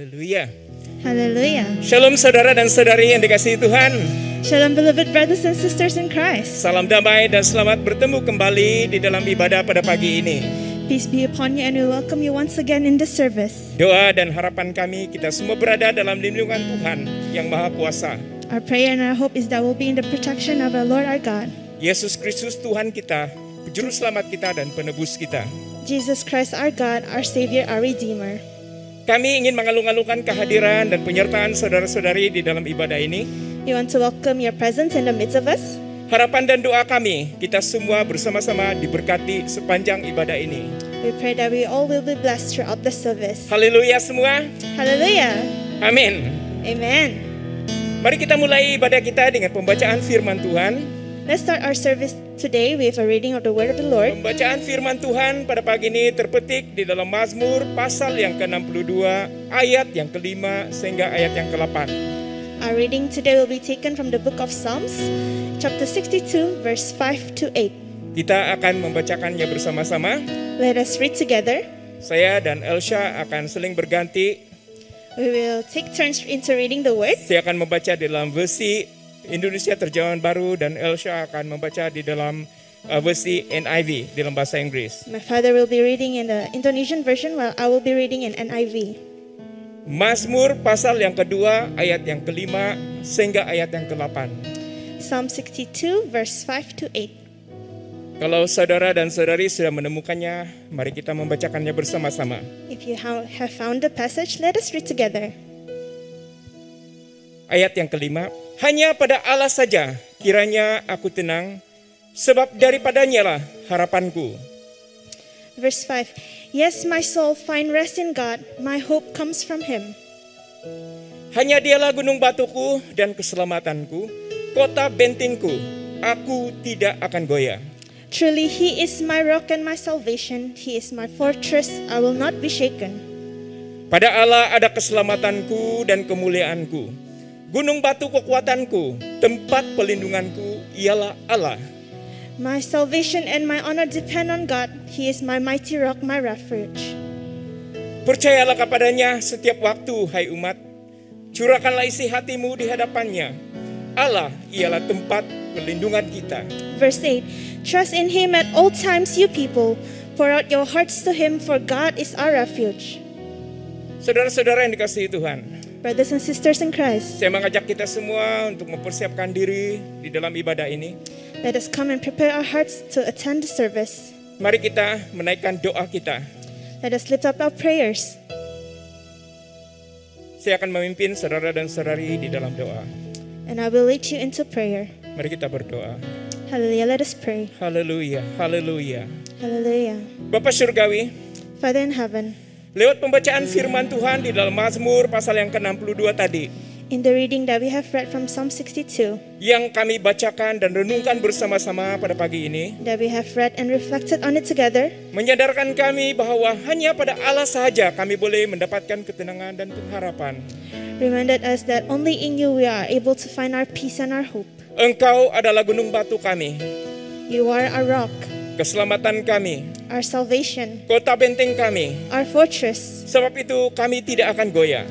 Haleluya. Hallelujah. Shalom saudara dan saudari yang dikasihi Tuhan. Shalom beloved brothers and sisters in Christ. Salam damai dan selamat bertemu kembali di dalam ibadah pada pagi ini. Peace be upon you and we welcome you once again in this service. Doa dan harapan kami kita semua berada dalam lindungan Tuhan yang Maha Kuasa. Our prayer and our hope is that we'll be in the protection of our Lord our God. Yesus Kristus Tuhan kita, Juru Selamat kita dan Penebus kita. Jesus Christ our God, our Savior, our Redeemer. Kami ingin mengalung-alungkan kehadiran dan penyertaan saudara-saudari di dalam ibadah ini. We want to welcome your presence in the midst of us. Harapan dan doa kami, kita semua bersama-sama diberkati sepanjang ibadah ini. We pray that we all will be blessed throughout the service. Haleluya semua. Hallelujah. Amin. Amen. Mari kita mulai ibadah kita dengan pembacaan firman Tuhan. Let's start our service today with a reading of the Word of the Lord. Pembacaan firman Tuhan pada pagi ini terpetik di dalam Mazmur pasal yang ke-62, ayat yang ke-5 sehingga ayat yang ke-8. Our reading today will be taken from the book of Psalms, chapter 62, verse 5 to 8. Kita akan membacakannya bersama-sama. Let us read together. Saya dan Elsha akan saling berganti. We will take turns into reading the Word. Saya akan membaca di dalam versi Indonesia Terjemahan Baru dan Elsha akan membaca di dalam versi NIV di dalam bahasa Inggris. My father will be reading in the Indonesian version while I will be reading in NIV. Mazmur pasal yang kedua ayat yang ke-5 sehingga ayat yang ke-8. Psalm 62 verse 5 to 8. Kalau saudara dan saudari sudah menemukannya, mari kita membacakannya bersama-sama. If you have found the passage, let us read together. Ayat yang ke-5, hanya pada Allah saja kiranya aku tenang, sebab daripadanya lah harapanku. Verse 5. Yes, my soul find rest in God, my hope comes from Him. Hanya dialah gunung batuku dan keselamatanku, kota bentengku, aku tidak akan goyah. Truly He is my rock and my salvation, He is my fortress, I will not be shaken. Pada Allah ada keselamatanku dan kemuliaanku. Gunung batu kekuatanku, tempat pelindunganku ialah Allah. My salvation and my honor depend on God. He is my mighty rock, my refuge. Percayalah kepadanya setiap waktu, hai umat. Curahkanlah isi hatimu di hadapannya. Allah ialah tempat pelindungan kita. Verse 8. Trust in Him at all times, you people. Pour out your hearts to Him, for God is our refuge. Saudara-saudara yang dikasihi Tuhan, Brothers and sisters in Christ, saya mengajak kita semua untuk mempersiapkan diri di dalam ibadah ini. let us come and prepare our hearts to attend the service. Mari kita menaikkan doa kita. Let us lift up our prayers. Saya akan memimpin saudara dan saudari di dalam doa. And I will lead you into prayer. Mari kita berdoa. Hallelujah, let us pray. Haleluya, haleluya. Hallelujah. Bapa Surgawi, Father in heaven, lewat pembacaan firman Tuhan di dalam Mazmur pasal yang ke-62 tadi, in the reading that we have read from Psalm 62, yang kami bacakan dan renungkan bersama-sama pada pagi ini, that we have read and reflected on it together, menyadarkan kami bahwa hanya pada Allah sahaja kami boleh mendapatkan ketenangan dan pengharapan. reminded us that only in you we are able to find our peace and our hope. Engkau adalah gunung batu kami, You are our rock, keselamatan kami, our salvation, kota benteng kami. our fortress. Sebab itu kami tidak akan goyah.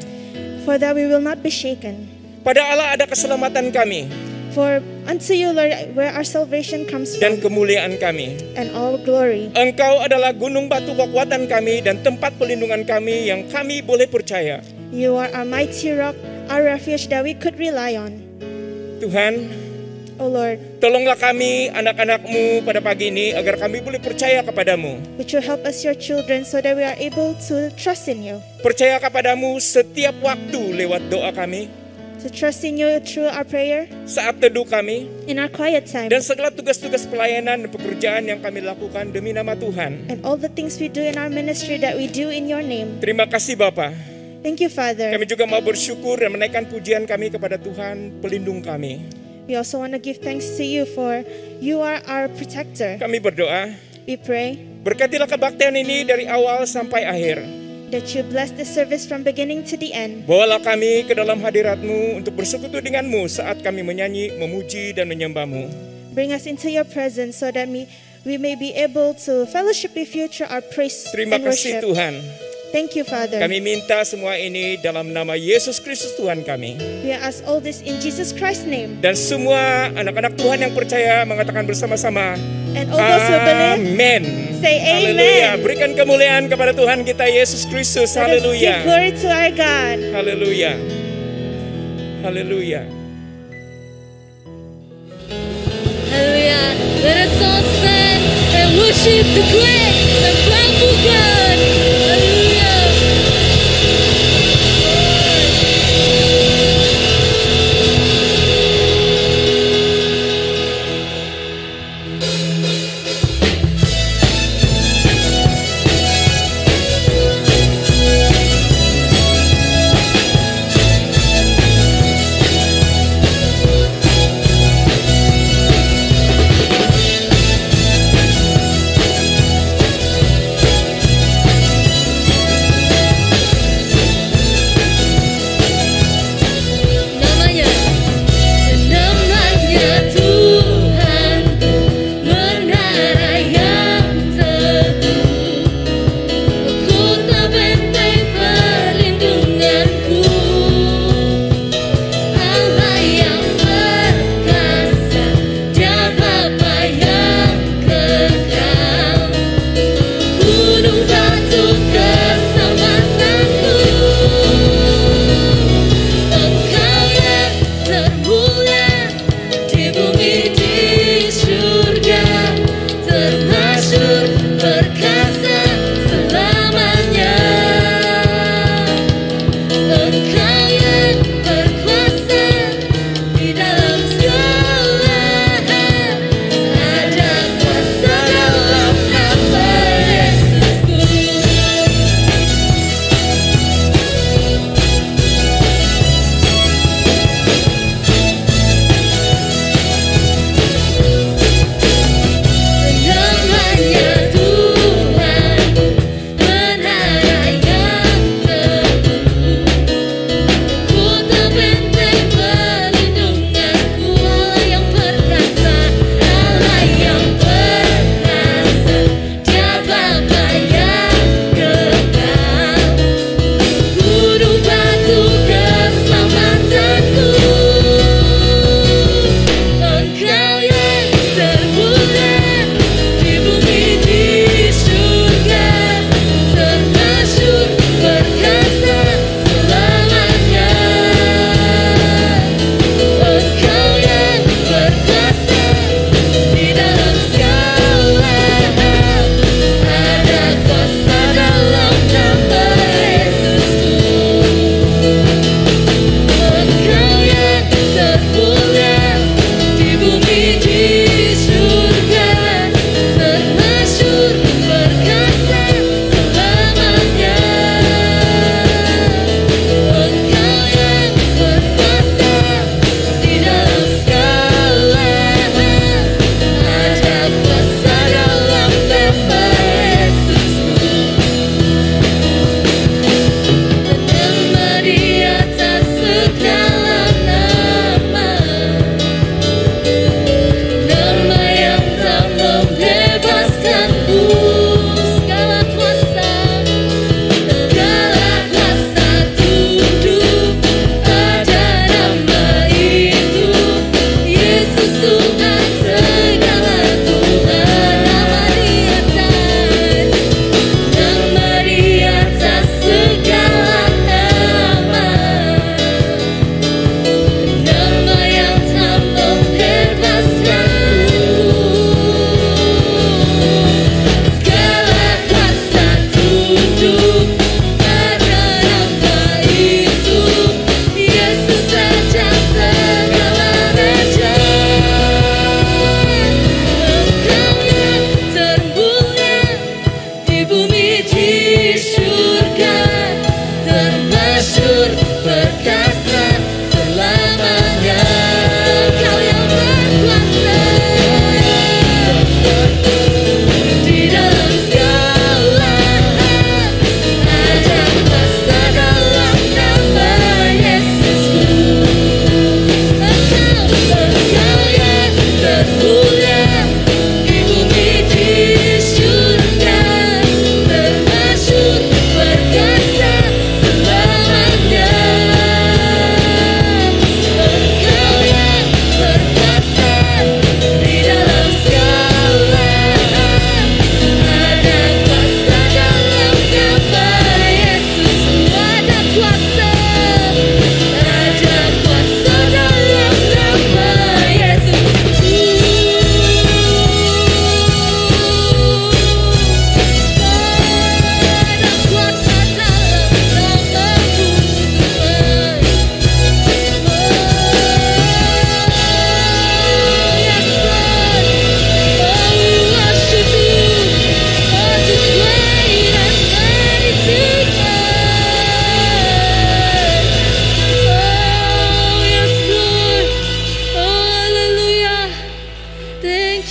For that we will not be shaken. Pada Allah ada keselamatan kami For unto you, Lord, where our salvation comes dan from, kemuliaan kami. and all glory. Engkau adalah gunung batu kekuatan kami dan tempat pelindungan kami yang kami boleh percaya. You are our mighty rock, our refuge that we could rely on. Tuhan, O Lord, tolonglah kami anak-anak-Mu pada pagi ini agar kami boleh percaya kepadamu. would you help us, your children, so that we are able to trust in you, Percaya kepadamu setiap waktu lewat doa kami, to trust in you through our prayer, saat teduh kami, in our quiet time, dan segala tugas-tugas pelayanan dan pekerjaan yang kami lakukan demi nama Tuhan. and all the things we do in our ministry that we do in your name. Terima kasih Bapa. Thank you, Father. Kami juga mau bersyukur dan menaikkan pujian kami kepada Tuhan, pelindung kami. We also want to give thanks to you, for you are our protector. Kami berdoa, We pray berkatilah kebaktian ini dari awal sampai akhir. that you bless the service from beginning to the end. Bawalah kami ke dalam hadirat-Mu untuk bersekutu dengan-Mu saat kami menyanyi, memuji, dan menyembah-Mu. Bring us into your presence so that we may be able to fellowship with you through our praise Terima and kasih worship. Tuhan. Thank you, Father. Kami minta semua ini dalam nama Yesus Kristus Tuhan kami. We ask all this in Jesus Christ's name. Dan semua anak-anak Tuhan yang percaya mengatakan bersama-sama, And all those who believe, amin. say Haleluya. amen. Berikan kemuliaan kepada Tuhan kita Yesus Kristus. Let us give Haleluya. glory to our God. Haleluya. Haleluya. Hallelujah. Let us all stand and worship the great and powerful God. Hallelujah.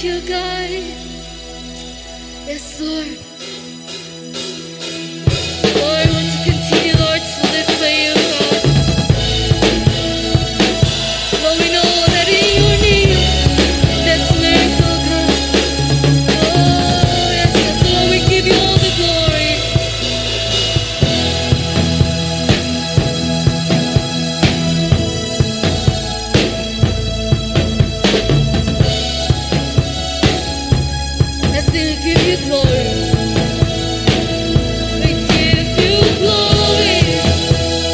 you, God. Yes, Lord. Lord, I want to continue, Lord, to live for you, God. Lord, we know that in your name, there's miracle, God. Oh, yes, yes, Lord, we give you all the glory. Yes, we give you glory. We give you glory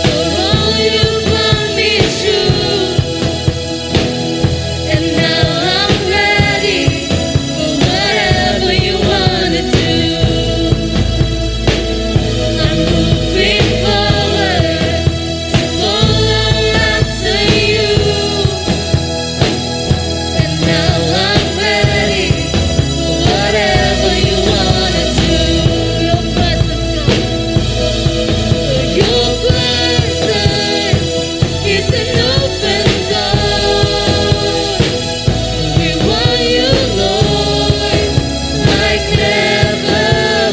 for all you brought me through. And now I'm ready for whatever you wanna do. I'm moving forward to follow after you. And now I'm ready for whatever you wanna do. Your presence, God. Your presence is an open door. We want you, Lord, like never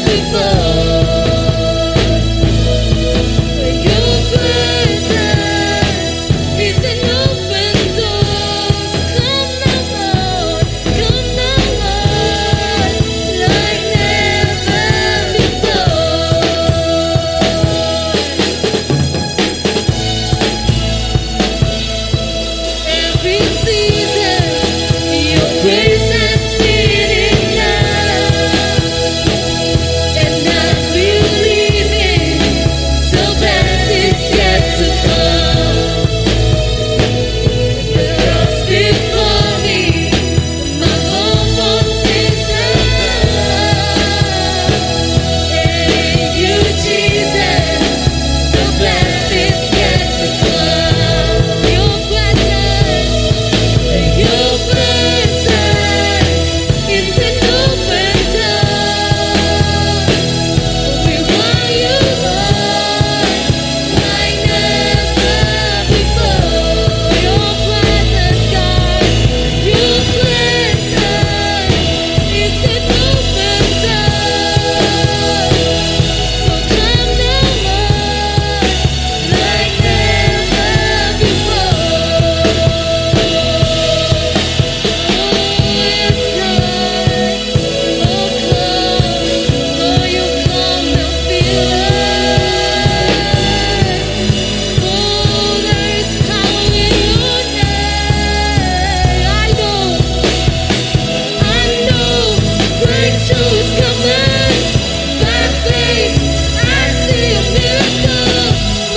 before. Your presence is an open door. So come now, Lord, like never before. Every season, your grace has been enough, and I'm believing the best is yet to come. The cross before me, my hope on and in you, Jesus, the best is yet to come. Your presence is an open door. We want you, Lord, like never before. Your presence, God, your presence is an open door. So come now, Lord, like never before. Yes, Lord. Oh, you come now, feel us. Oh, there is power in your name. I know, breakthrough is coming. By faith, I see a miracle.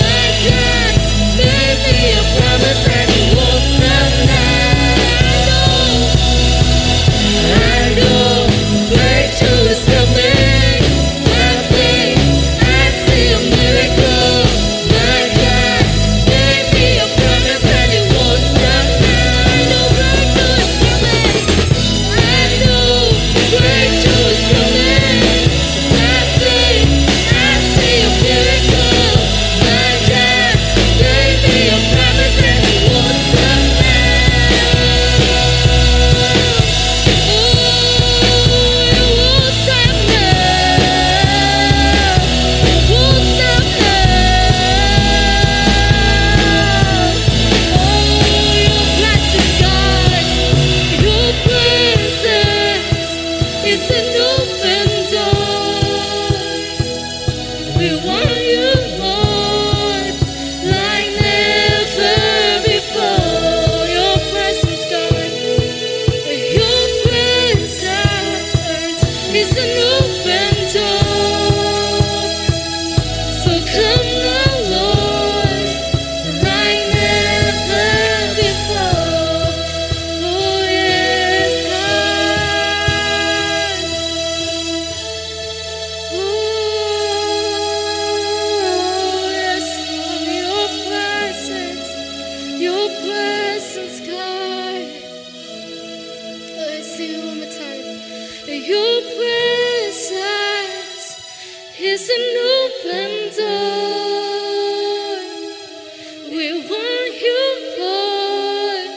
My God made me a promise and He won't stop now. I know, breakthrough is coming. By faith, I see a miracle. My God gave me a promise and He won't stop now. I know, breakthrough is coming. I know, breakthrough is coming. By faith, I see a miracle. My God gave me a promise and He won't stop it's an open door. We want you, Lord, like never before. Your presence, God, your presence is an open door. So come now, Lord, like never before. Oh, yes, God. Oh, yes, Lord, your presence, God. Let's sing it one more time. Your presence is an open door. We want you, Lord,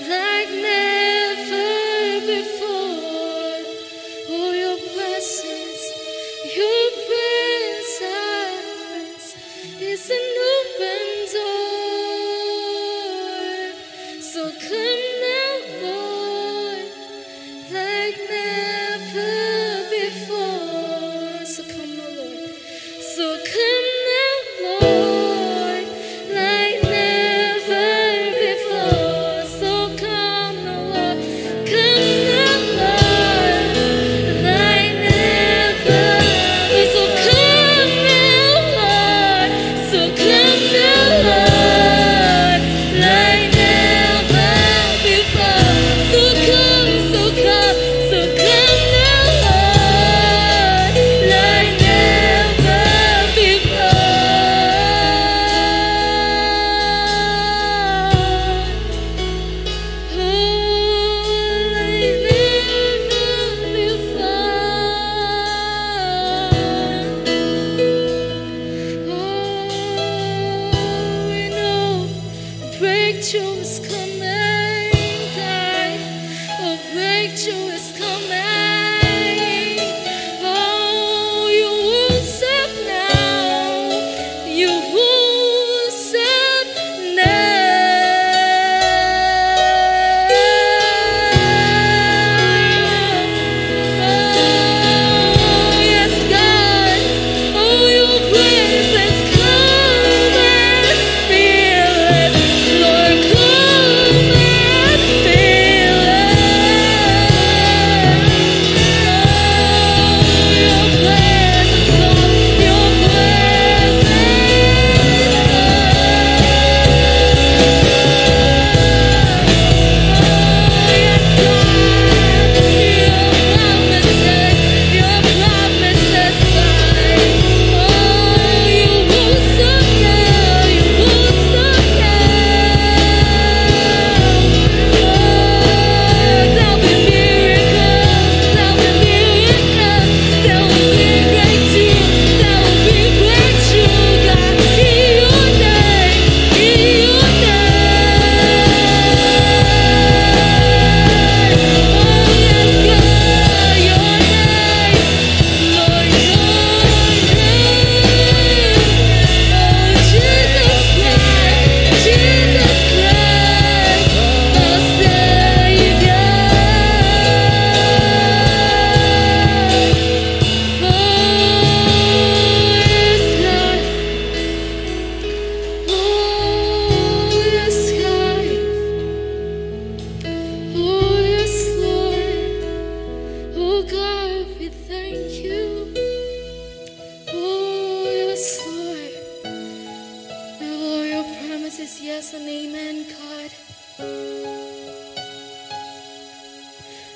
like never before.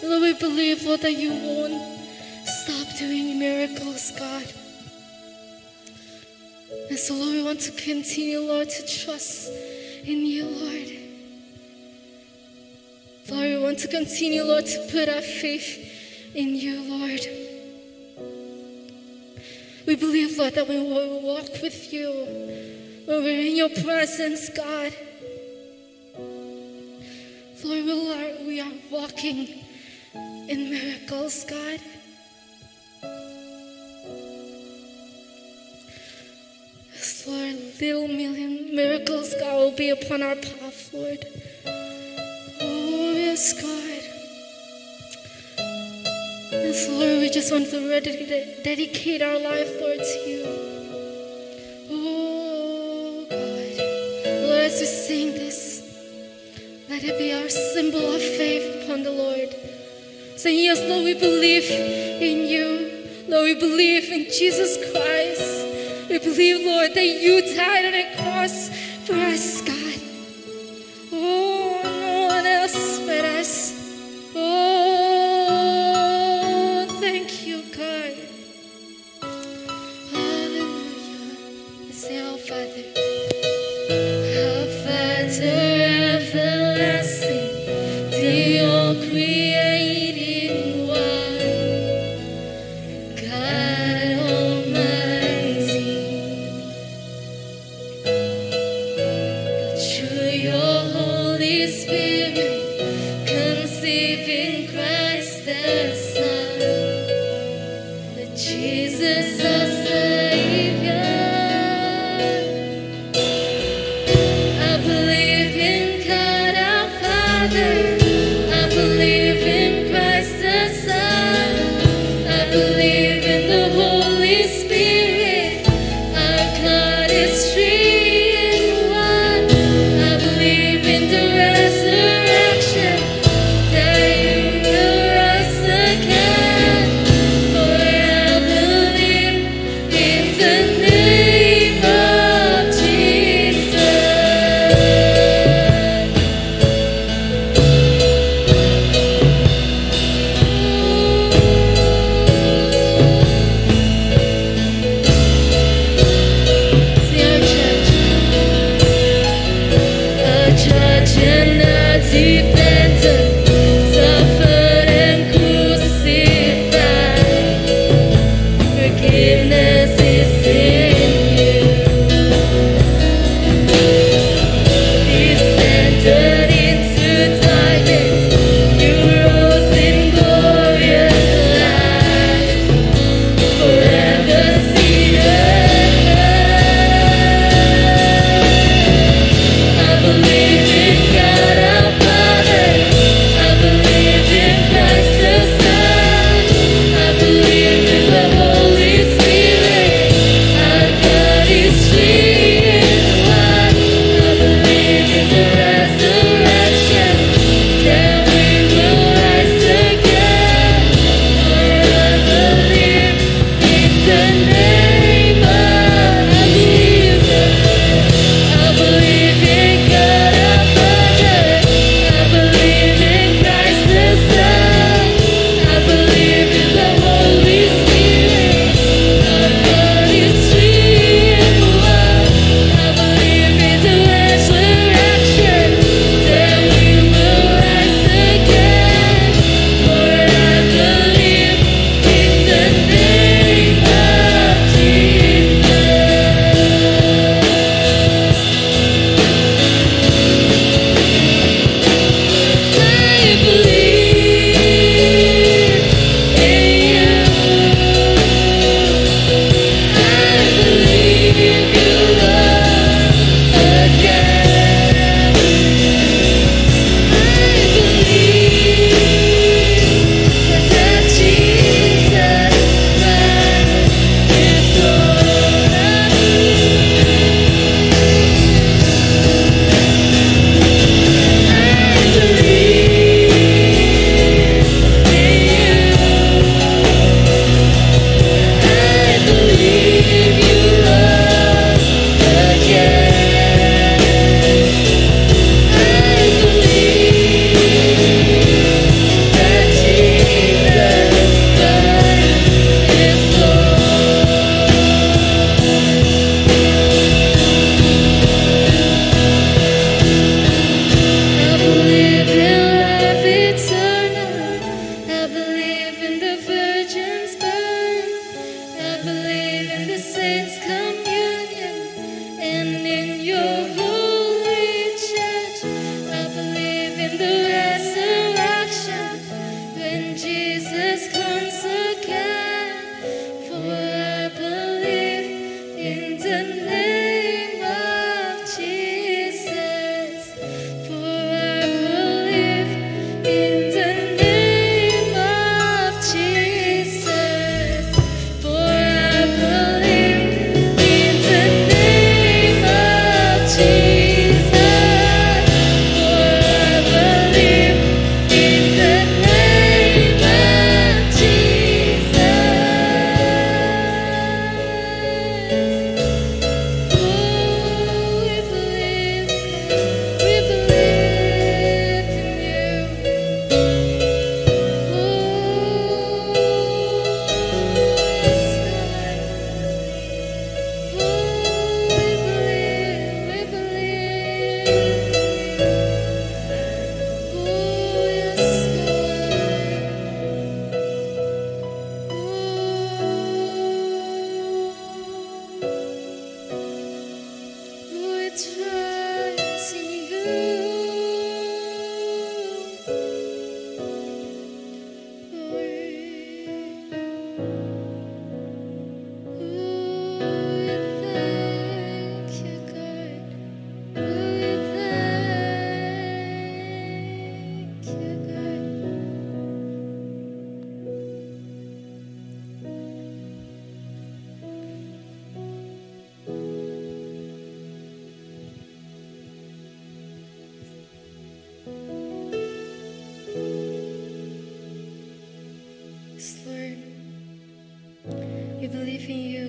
Lord, we believe, Lord, that you won't stop doing miracles, God. And so, Lord, we want to continue, Lord, to trust in you, Lord. Lord, we want to continue, Lord, to put our faith in you, Lord. We believe, Lord, that when we walk with you, when we're in your presence, God, Lord, we are walking in miracles, God. Yes, Lord, little million miracles, God, will be upon our path, Lord. Oh, yes, God. Yes, Lord, we just want to dedicate our life, Lord, to you. Oh, God. Lord, as we sing this, let it be our symbol of faith upon the Lord. Saying, yes, Lord, we believe in you. Lord, we believe in Jesus Christ. We believe, Lord, that you died on a cross for us, God. Oh, no one else but us. Oh, thank you, God. Hallelujah. Let's say, our Father. Our Father everlasting, the all-creating one, God Almighty, through your Holy Spirit, conceiving Christ the Son, the Jesus our Savior. I believe in God our Father. I believe in Christ the Son. I believe in the Holy Spirit. Our God is three in one. I believe in the resurrection, that you will rise again. For I believe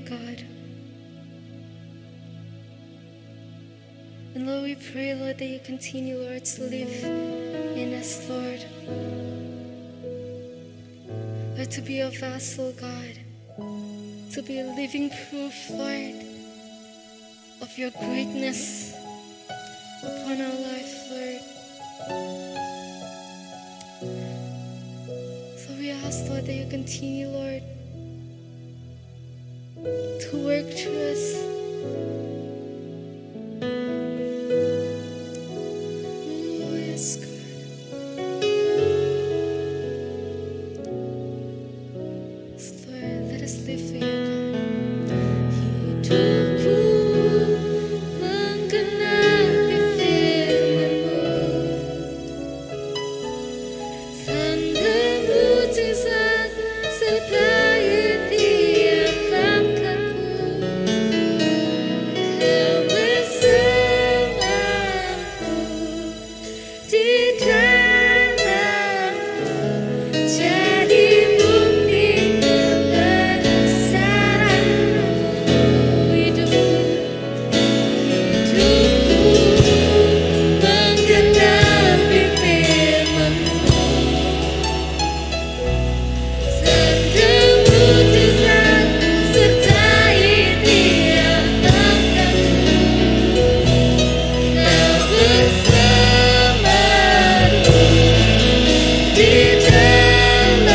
God. And Lord, we pray, Lord, that you continue, Lord, to live in us, Lord. Lord, to be a vessel, God, to be a living proof, Lord, of your greatness upon our life, Lord. So we ask, Lord, that you continue, Lord, to work through us. Oh, yes, God. Yes, Lord, let us live for you, God. Hidupku menggenapi firman-Mu, tanda mujizat sertai tiap langkahku. Kau bersamaku di dalamku, jadi bukti kebesaran-Mu. Hidupku menggenapi firman-Mu, tanda mujizat sertai tiap langkahku. Kau bersamaku di dalamku,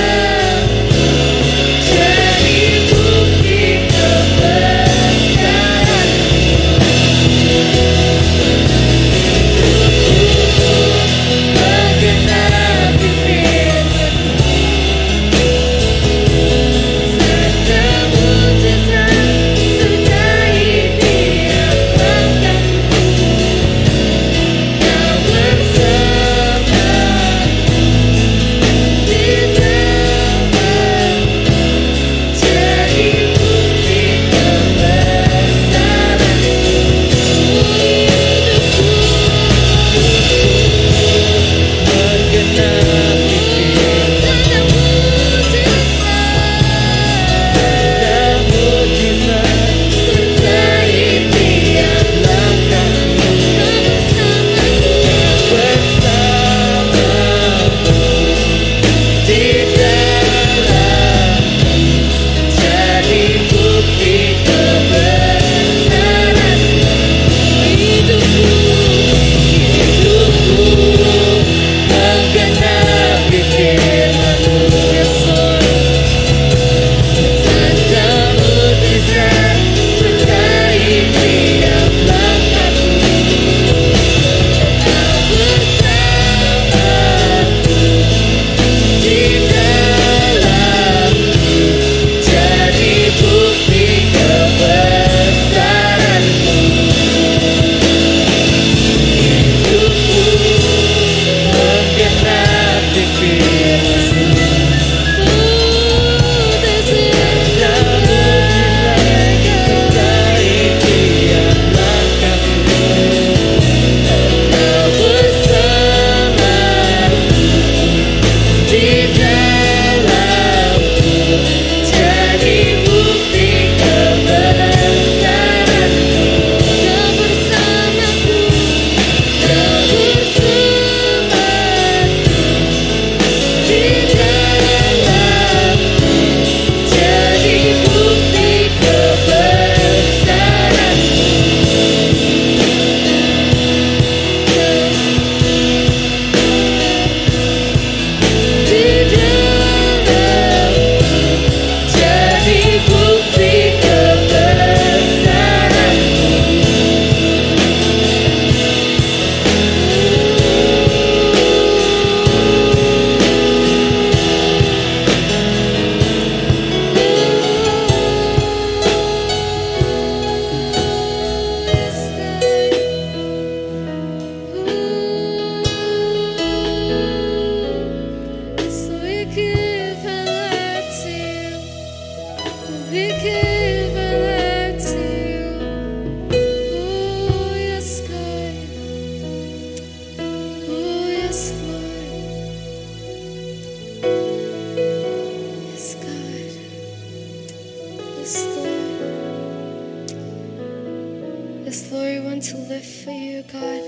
to live for you, God.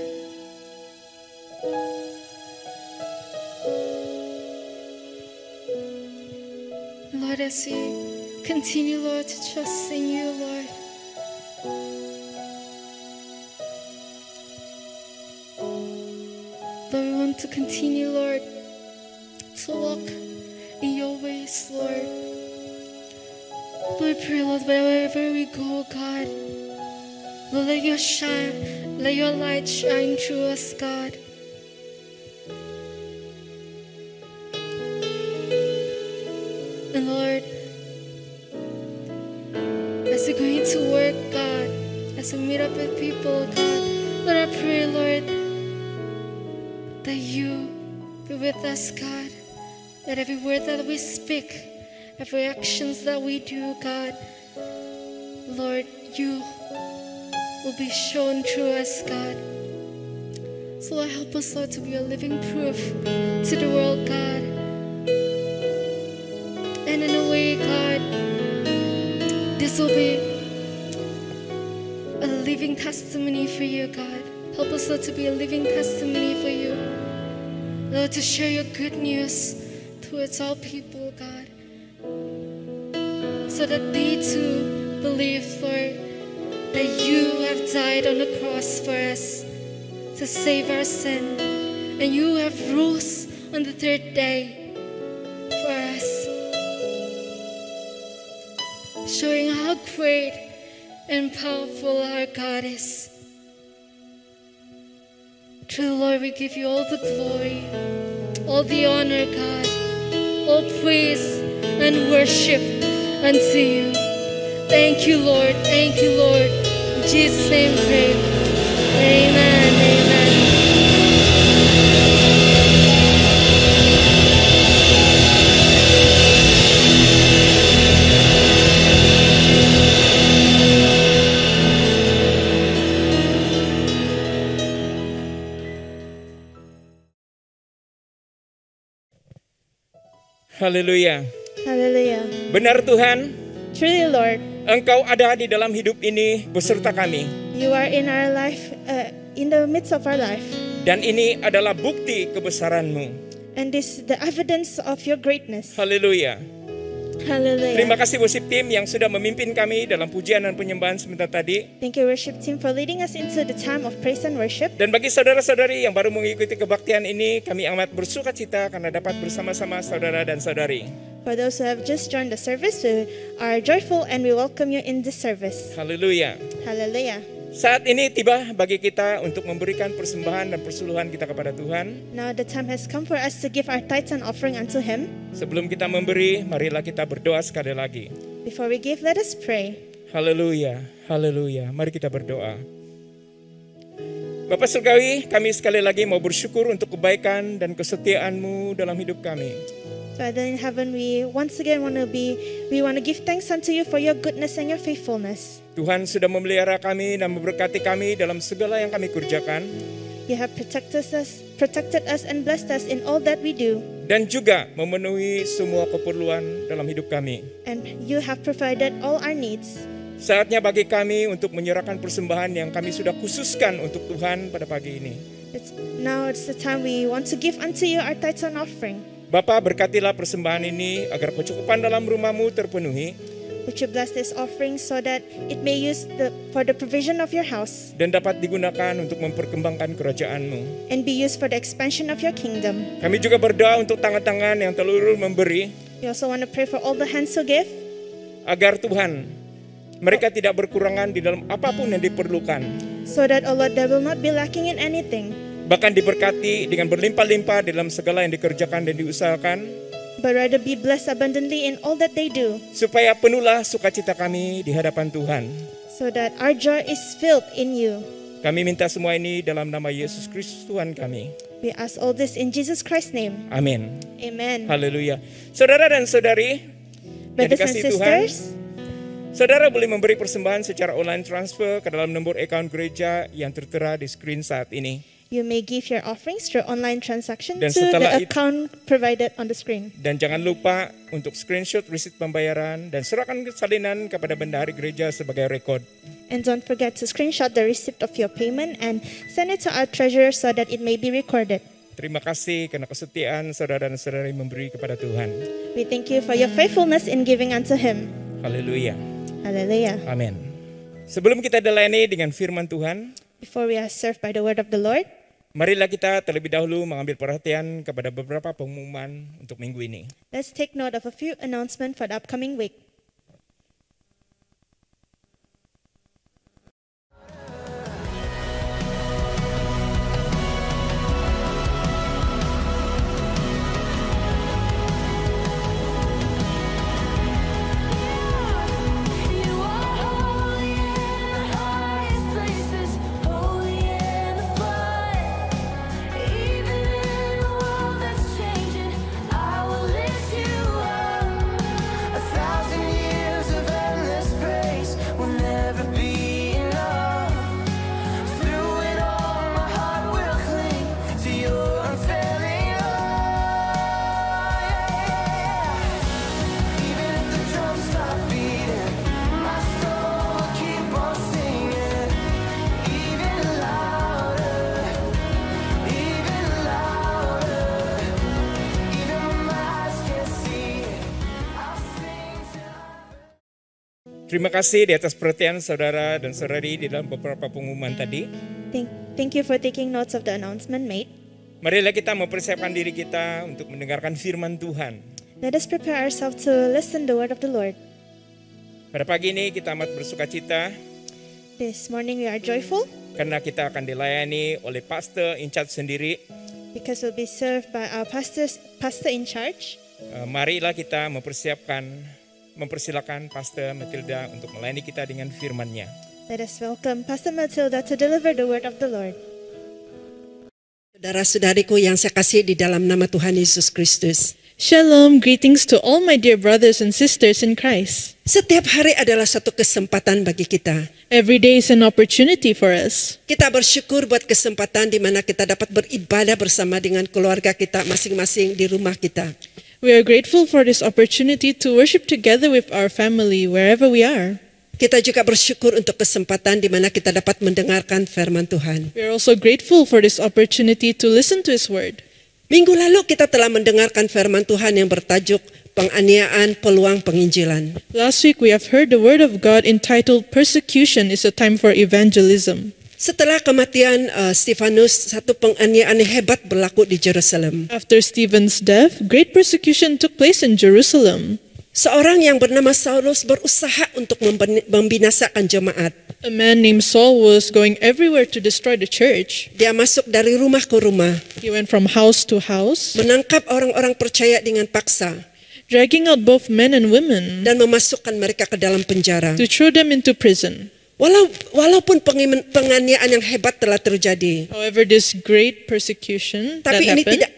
Lord, as we continue, Lord, to trust in you, Lord. Lord, we want to continue, Lord, to walk in your ways, Lord. Lord, pray, Lord, wherever we go, God, Lord, let your light shine through us, God. And Lord, as we're going to work, God, as we meet up with people, God, Lord, I pray, Lord, that you be with us, God. That every word that we speak, every actions that we do, God, Lord, you will be shown through us, God. So Lord, help us, Lord, to be a living proof to the world, God. And in a way, God, this will be a living testimony for you, God. Help us, Lord, to be a living testimony for you. Lord, to share your good news towards all people, God. So that they too believe, Lord, that you have died on the cross for us to save our sin. And you have rose on the third day for us. Showing how great and powerful our God is. True, Lord, we give you all the glory, all the honor, God, all praise and worship unto you. Thank you, Lord. Thank you, Lord. In Jesus' name we pray. Amen. Amen. Haleluya. Hallelujah. Benar Tuhan, Truly, Lord, Engkau ada di dalam hidup ini beserta kami. you are in our life, in the midst of our life. Dan ini adalah bukti kebesaran-Mu. And this is the evidence of your greatness. Haleluya. Hallelujah. Terima kasih worship team yang sudah memimpin kami dalam pujian dan penyembahan sebentar tadi. Thank you, worship team, for leading us into the time of praise and worship. Dan bagi saudara-saudari yang baru mengikuti kebaktian ini, kami amat bersuka cita karena dapat bersama-sama saudara dan saudari. For those who have just joined the service, we are joyful and we welcome you in this service. Haleluya. Hallelujah. Saat ini tiba bagi kita untuk memberikan persembahan dan persuluhan kita kepada Tuhan. Now the time has come for us to give our tithes and offering unto Him. Sebelum kita memberi, marilah kita berdoa sekali lagi. Before we give, let us pray. Haleluya, haleluya. Mari kita berdoa. Bapak Surgawi, kami sekali lagi mau bersyukur untuk kebaikan dan kesetiaan-Mu dalam hidup kami. Father in heaven, we once again want to give thanks unto you for your goodness and your faithfulness. Tuhan sudah memelihara kami dan memberkati kami dalam segala yang kami kerjakan. You have protected us and blessed us in all that we do. Dan juga memenuhi semua keperluan dalam hidup kami. And you have provided all our needs. Saatnya bagi kami untuk menyerahkan persembahan yang kami sudah khususkan untuk Tuhan pada pagi ini. Now it's the time we want to give unto you our tithes and offering. Bapa, berkatilah persembahan ini agar kecukupan dalam rumah-Mu terpenuhi. Would you bless this offering so that it may use for the provision of your house Dan dapat digunakan untuk memperkembangkan kerajaan-Mu. and be used for the expansion of your kingdom. Kami juga berdoa untuk tangan-tangan yang telurur memberi, We also want to pray for all the hands who give, agar Tuhan, mereka tidak berkurangan di dalam apapun yang diperlukan. so that, oh Lord, they will not be lacking in anything, Bahkan diberkati dengan berlimpah-limpah dalam segala yang dikerjakan dan diusahakan, but rather be blessed abundantly in all that they do, supaya penuhlah sukacita kami di hadapan Tuhan. so that our joy is filled in you. Kami minta semua ini dalam nama Yesus Kristus Tuhan kami. We ask all this in Jesus Christ's name. Amin. Amen. Haleluya. Saudara dan saudari yang Brothers and dikasihi Tuhan, sisters, saudara boleh memberi persembahan secara online transfer ke dalam nomor account gereja yang tertera di screen saat ini. you may give your offerings through online transaction Dan to setelah the account provided on the screen. Dan jangan lupa untuk screenshot resit pembayaran dan serahkan salinan kepada bendahari gereja sebagai rekod. And don't forget to screenshot the receipt of your payment and send it to our treasurer so that it may be recorded. Terima kasih karena kesetiaan saudara dan saudari memberi kepada Tuhan. We thank you for your faithfulness in giving unto Him. Haleluya. Hallelujah. Amin. Sebelum kita dilayani dengan firman Tuhan, Before we are served by the word of the Lord, marilah kita terlebih dahulu mengambil perhatian kepada beberapa pengumuman untuk minggu ini. let's take note of a few announcements for the upcoming week. You are holy in the highest places, holy in the flood. Even in a world that's changing, I will lift you up. 1,000 years of endless praise will never be enough. Through it all, my heart will cling to your unfailing love. Even if the drums stop beating, my soul will keep on singing. Even louder, even louder. Even when my eyes can't see it, I'll sing till Terima kasih di atas perhatian saudara dan saudari di dalam beberapa pengumuman tadi. Thank you for taking notes of the announcement made. Marilah kita mempersiapkan diri kita untuk mendengarkan firman Tuhan. Let us prepare ourselves to listen the word of the Lord. Pada pagi ini kita amat bersuka cita This morning we are joyful karena kita akan dilayani oleh pastor in charge sendiri. because we'll be served by our pastor in charge. Marilah kita mempersilakan Pastor Matilda untuk melayani kita dengan firman-Nya. Let us welcome Pastor Matilda to deliver the word of the Lord. Saudara-saudariku yang saya kasih di dalam nama Tuhan Yesus Kristus. Shalom, greetings to all my dear brothers and sisters in Christ. Setiap hari adalah satu kesempatan bagi kita. Every day is an opportunity for us. Kita bersyukur buat kesempatan di mana kita dapat beribadah bersama dengan keluarga kita masing-masing di rumah kita. We are grateful for this opportunity to worship together with our family wherever we are. Kita juga bersyukur untuk kesempatan di mana kita dapat mendengarkan firman Tuhan. We are also grateful for this opportunity to listen to His word. Minggu lalu kita telah mendengarkan firman Tuhan yang bertajuk penganiayaan peluang penginjilan. Last week we have heard the word of God entitled Persecution is a Time for Evangelism. Setelah kematian Stefanus, satu penganiayaan hebat berlaku di Jerusalem. After Stephen's death, great persecution took place in Jerusalem. Seorang yang bernama Saulus berusaha untuk membinasakan jemaat. A man named Saul was going everywhere to destroy the church. Dia masuk dari rumah ke rumah, He went from house to house, menangkap orang-orang percaya dengan paksa, dragging out both men and women dan memasukkan mereka ke dalam penjara. to throw them into prison. Walaupun penganiayaan yang hebat telah terjadi, However, this great persecution that tapi happened,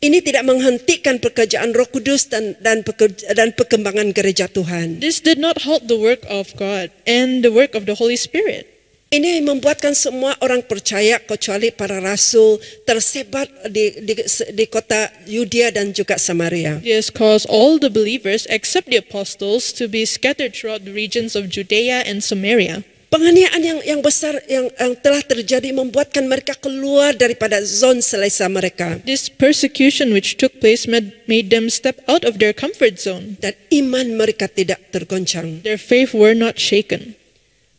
ini tidak menghentikan pekerjaan Roh Kudus dan perkembangan gereja Tuhan. this did not halt the work of God and the work of the Holy Spirit. Ini membuatkan semua orang percaya kecuali para rasul tersebar di kota Yudea dan juga Samaria. It has caused all the believers except the apostles to be scattered throughout the regions of Judea and Samaria. Penganiayaan yang besar yang telah terjadi membuatkan mereka keluar daripada zon selesa mereka. This persecution which took place made them step out of their comfort zone. Dan iman mereka tidak tergoncang. Their faith were not shaken.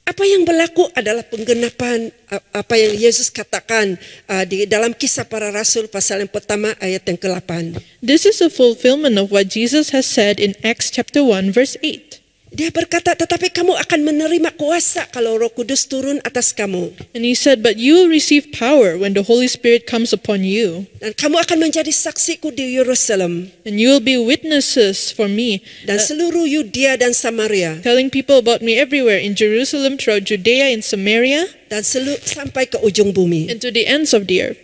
Apa yang berlaku adalah penggenapan apa yang Yesus katakan di dalam Kisah Para Rasul pasal yang pertama ayat yang ke-8. This is a fulfillment of what Jesus has said in Acts chapter 1 verse 8. Dia berkata, tetapi kamu akan menerima kuasa kalau Roh Kudus turun atas kamu. And he said, but you will receive power when the Holy Spirit comes upon you. Dan kamu akan menjadi saksiku di Yerusalem And you will be witnesses for me, dan seluruh Yudea dan Samaria telling people about me everywhere in Jerusalem, throughout Judea, in Samaria, dan sampai ke ujung bumi. and to the ends of the earth.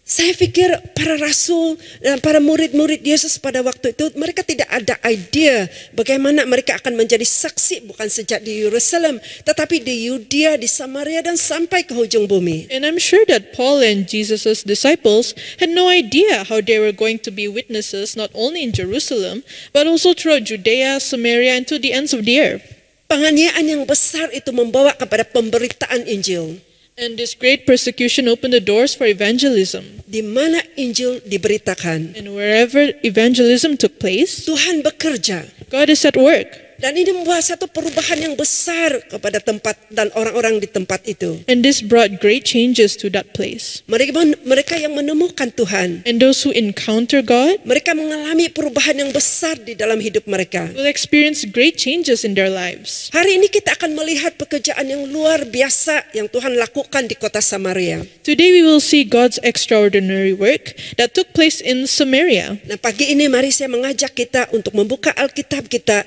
Saya pikir para rasul dan para murid-murid Yesus pada waktu itu mereka tidak ada idea bagaimana mereka akan menjadi saksi bukan sejak di Yerusalem tetapi di Yudea, di Samaria dan sampai ke ujung bumi. And I'm sure that Paul and Jesus' disciples had no idea how they were going to be witnesses not only in Jerusalem, but also throughout Judea, Samaria, and to the ends of the earth. Penganiayaan yang besar itu membawa kepada pemberitaan Injil. And this great persecution opened the doors for evangelism. Di mana Injil diberitakan, And wherever evangelism took place, Tuhan bekerja. God is at work. Dan ini membawa satu perubahan yang besar kepada tempat dan orang-orang di tempat itu. And this brought great changes to that place. Mereka yang menemukan Tuhan, And those who encounter God mereka mengalami perubahan yang besar di dalam hidup mereka. will experience great changes in their lives. Hari ini kita akan melihat pekerjaan yang luar biasa yang Tuhan lakukan di kota Samaria. Today we will see God's extraordinary work that took place in Samaria. Nah, pagi ini mari saya mengajak kita untuk membuka Alkitab kita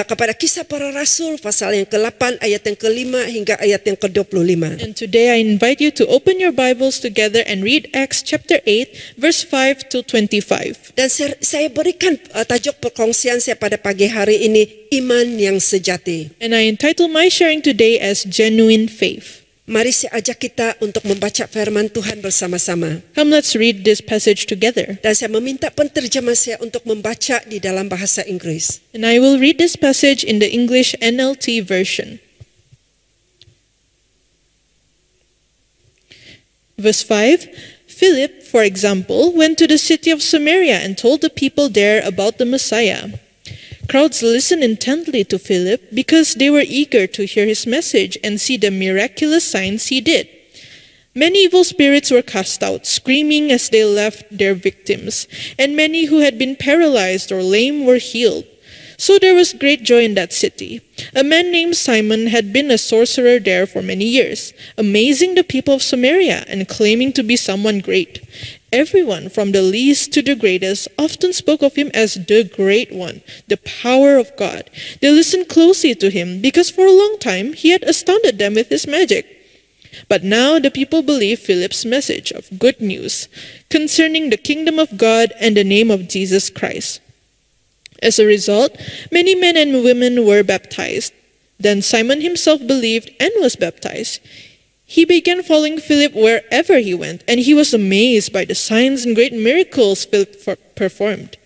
kepada Kisah Para Rasul pasal yang ke-8 ayat yang ke-5 hingga ayat yang ke-25. And today I invite you to open your Bibles together and read Acts chapter 8 verse 5 to 25. Dan saya berikan tajuk perkongsian saya pada pagi hari ini, iman yang sejati. And I entitle my sharing today as Genuine Faith. Mari saya ajak kita untuk membaca firman Tuhan bersama-sama. Come, let's read this passage together. Dan saya meminta penterjemah saya untuk membaca di dalam bahasa Inggris. And I will read this passage in the English NLT version. Verse 5, Philip, for example, went to the city of Samaria and told the people there about the Messiah. Crowds listened intently to Philip because they were eager to hear his message and see the miraculous signs he did. Many evil spirits were cast out, screaming as they left their victims, and many who had been paralyzed or lame were healed. So there was great joy in that city. A man named Simon had been a sorcerer there for many years, amazing the people of Samaria and claiming to be someone great. Everyone, from the least to the greatest, often spoke of him as the Great One, the power of God. They listened closely to him because for a long time he had astounded them with his magic. But now the people believed Philip's message of good news concerning the kingdom of God and the name of Jesus Christ. As a result, many men and women were baptized. Then Simon himself believed and was baptized. He began following Philip wherever he went, and he was amazed by the signs and great miracles Philip performed.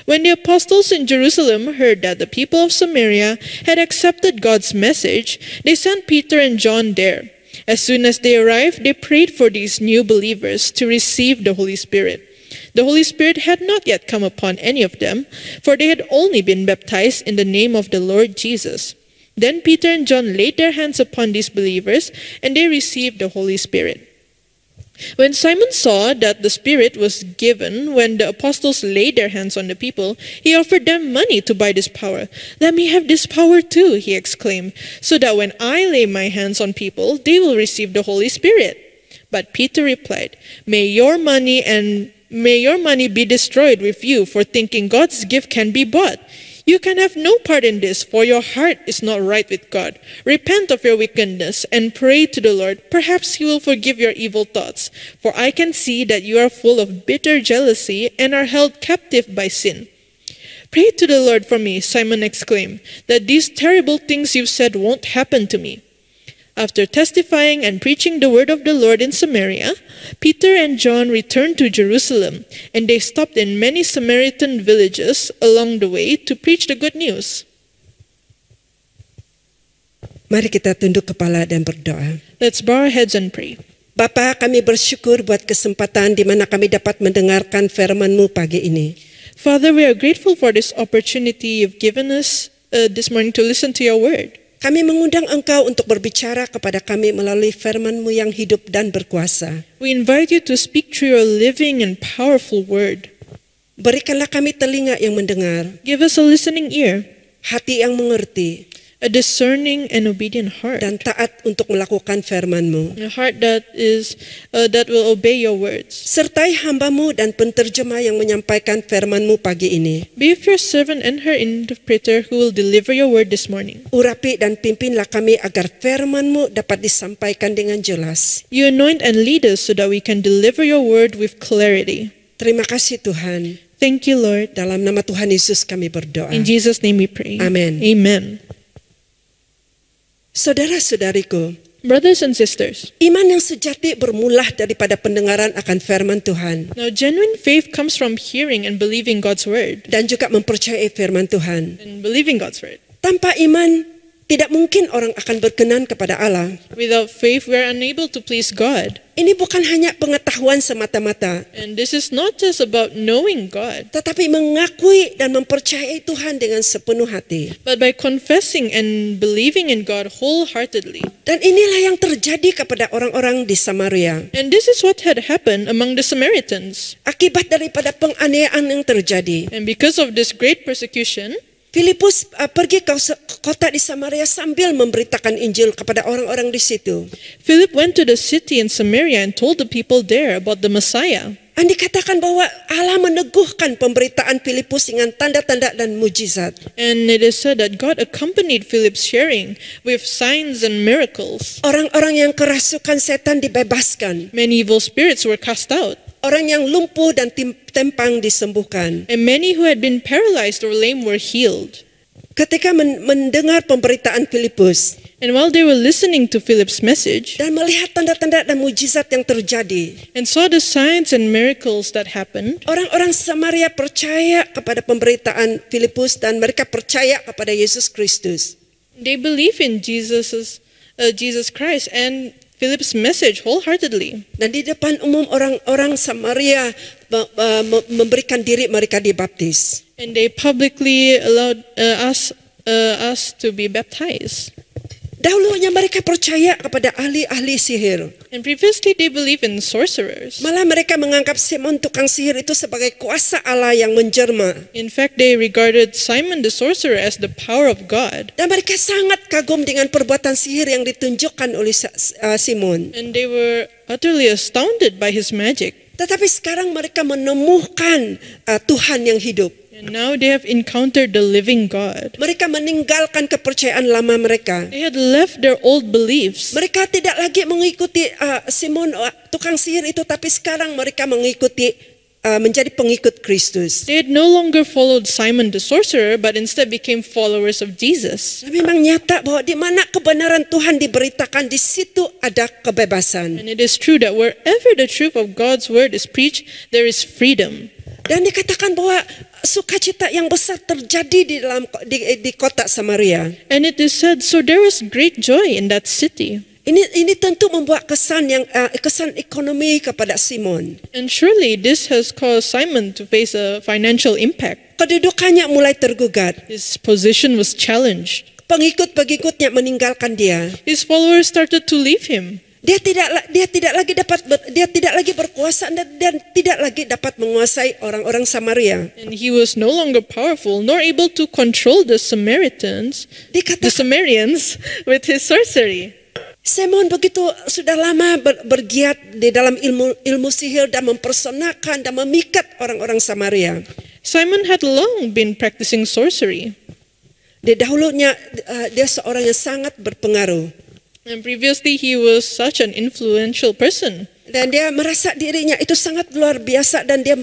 When the apostles in Jerusalem heard that the people of Samaria had accepted God's message, they sent Peter and John there. As soon as they arrived, they prayed for these new believers to receive the Holy Spirit. The Holy Spirit had not yet come upon any of them, for they had only been baptized in the name of the Lord Jesus. Then Peter and John laid their hands upon these believers, and they received the Holy Spirit. When Simon saw that the Spirit was given when the apostles laid their hands on the people, he offered them money to buy this power. "Let me have this power too," he exclaimed, "so that when I lay my hands on people, they will receive the Holy Spirit." But Peter replied, May your money be destroyed with you for thinking God's gift can be bought. You can have no part in this, for your heart is not right with God. Repent of your wickedness and pray to the Lord. Perhaps he will forgive your evil thoughts. For I can see that you are full of bitter jealousy and are held captive by sin. "Pray to the Lord for me," Simon exclaimed, "that these terrible things you've said won't happen to me." After testifying and preaching the word of the Lord in Samaria, Peter and John returned to Jerusalem, and they stopped in many Samaritan villages along the way to preach the good news. Mari kita tunduk kepala dan berdoa. Let's bow our heads and pray. Bapa, kami bersyukur buat kesempatan di mana kami dapat mendengarkan firman-Mu pagi ini. Father, we are grateful for this opportunity you've given us this morning to listen to your word. Kami mengundang Engkau untuk berbicara kepada kami melalui firman-Mu yang hidup dan berkuasa. We invite you to speak through your living and powerful word. Berikanlah kami telinga yang mendengar, Give us a listening ear, hati yang mengerti, a discerning and obedient heart, dan taat untuk melakukan firman-Mu. a heart that will obey your words. Sertai hamba-Mu dan penterjemah yang menyampaikan firman-Mu pagi ini. Be with your servant and her interpreter who will deliver your word this morning. Urapi dan pimpinlah kami agar firman-Mu dapat disampaikan dengan jelas. You anoint and lead us so that we can deliver your word with clarity. Terima kasih Tuhan. Thank you, Lord. Dalam nama Tuhan Yesus kami berdoa. In Jesus' name we pray. Amen. Amen. Saudara-saudariku, Brothers and sisters, iman yang sejati bermula daripada pendengaran akan firman Tuhan now genuine faith comes from hearing and believing God's word. dan juga mempercayai firman Tuhan. And believing God's word. Tanpa iman tidak mungkin orang akan berkenan kepada Allah. Without faith, we are unable to please God. Ini bukan hanya pengetahuan semata-mata, And this is not just about knowing God, tetapi mengakui dan mempercayai Tuhan dengan sepenuh hati. but by confessing and believing in God wholeheartedly. Dan inilah yang terjadi kepada orang-orang di Samaria. And this is what had happened among the Samaritans. Akibat daripada penganiayaan yang terjadi, And because of this great persecution, Filipus pergi ke kota di Samaria sambil memberitakan Injil kepada orang-orang di situ. Philip went to the city in Samaria and told the people there about the Messiah. Dan dikatakan bahwa Allah meneguhkan pemberitaan Filipus dengan tanda-tanda dan mujizat. And it is said that God accompanied Philip's sharing with signs and miracles. Orang-orang yang kerasukan setan dibebaskan. Many evil spirits were cast out, Orang yang lumpuh dan tempang disembuhkan. and many who had been paralyzed or lame were healed. Ketika mendengar pemberitaan Filipus And while they were listening to Philip's message dan melihat tanda-tanda dan mujizat yang terjadi, and saw the signs and miracles that happened, orang-orang Samaria percaya kepada pemberitaan Filipus dan mereka percaya kepada Yesus Kristus. they believe in Jesus Christ and Philip's message wholeheartedly. Dan di depan umum orang-orang Samaria memberikan diri mereka dibaptis. And they publicly allowed us to be baptized. Dahulunya mereka percaya kepada ahli-ahli sihir. And previously they believed in sorcerers. Malah mereka menganggap Simon tukang sihir itu sebagai kuasa Allah yang menjelma. In fact, they regarded Simon the sorcerer as the power of God. Dan mereka sangat kagum dengan perbuatan sihir yang ditunjukkan oleh Simon. And they were utterly astounded by his magic. Tetapi sekarang mereka menemukan Tuhan yang hidup. And now they have encountered the living God. Mereka meninggalkan kepercayaan lama mereka. They had left their old beliefs. Mereka tidak lagi mengikuti Simon tukang sihir itu, tapi sekarang mereka mengikuti menjadi pengikut Kristus. They had no longer followed Simon the sorcerer, but instead became followers of Jesus. Dan memang nyata bahwa di mana kebenaran Tuhan diberitakan, di situ ada kebebasan. And it is true that wherever the truth of God's word is preached, there is freedom. Dan dikatakan bahwa sukacita yang besar terjadi di kota Samaria. And it is said, so there was great joy in that city. Ini tentu membuat kesan ekonomi kepada Simon. And surely this has caused Simon to face a financial impact. Kedudukannya mulai tergugat. His position was challenged. Pengikut-pengikutnya meninggalkan dia. His followers started to leave him. Dia tidak lagi berkuasa dan tidak lagi dapat menguasai orang-orang Samaria. And he was no longer powerful nor able to control the Samaritans, the Samaritans with his sorcery. Simon begitu sudah lama bergiat di dalam ilmu sihir dan mempersonakan dan memikat orang-orang Samaria. Simon had long been practicing sorcery. Di dahulunya dia seorang yang sangat berpengaruh. And previously he was such an influential person. Dan dia merasa dirinya itu sangat luar biasa dan dia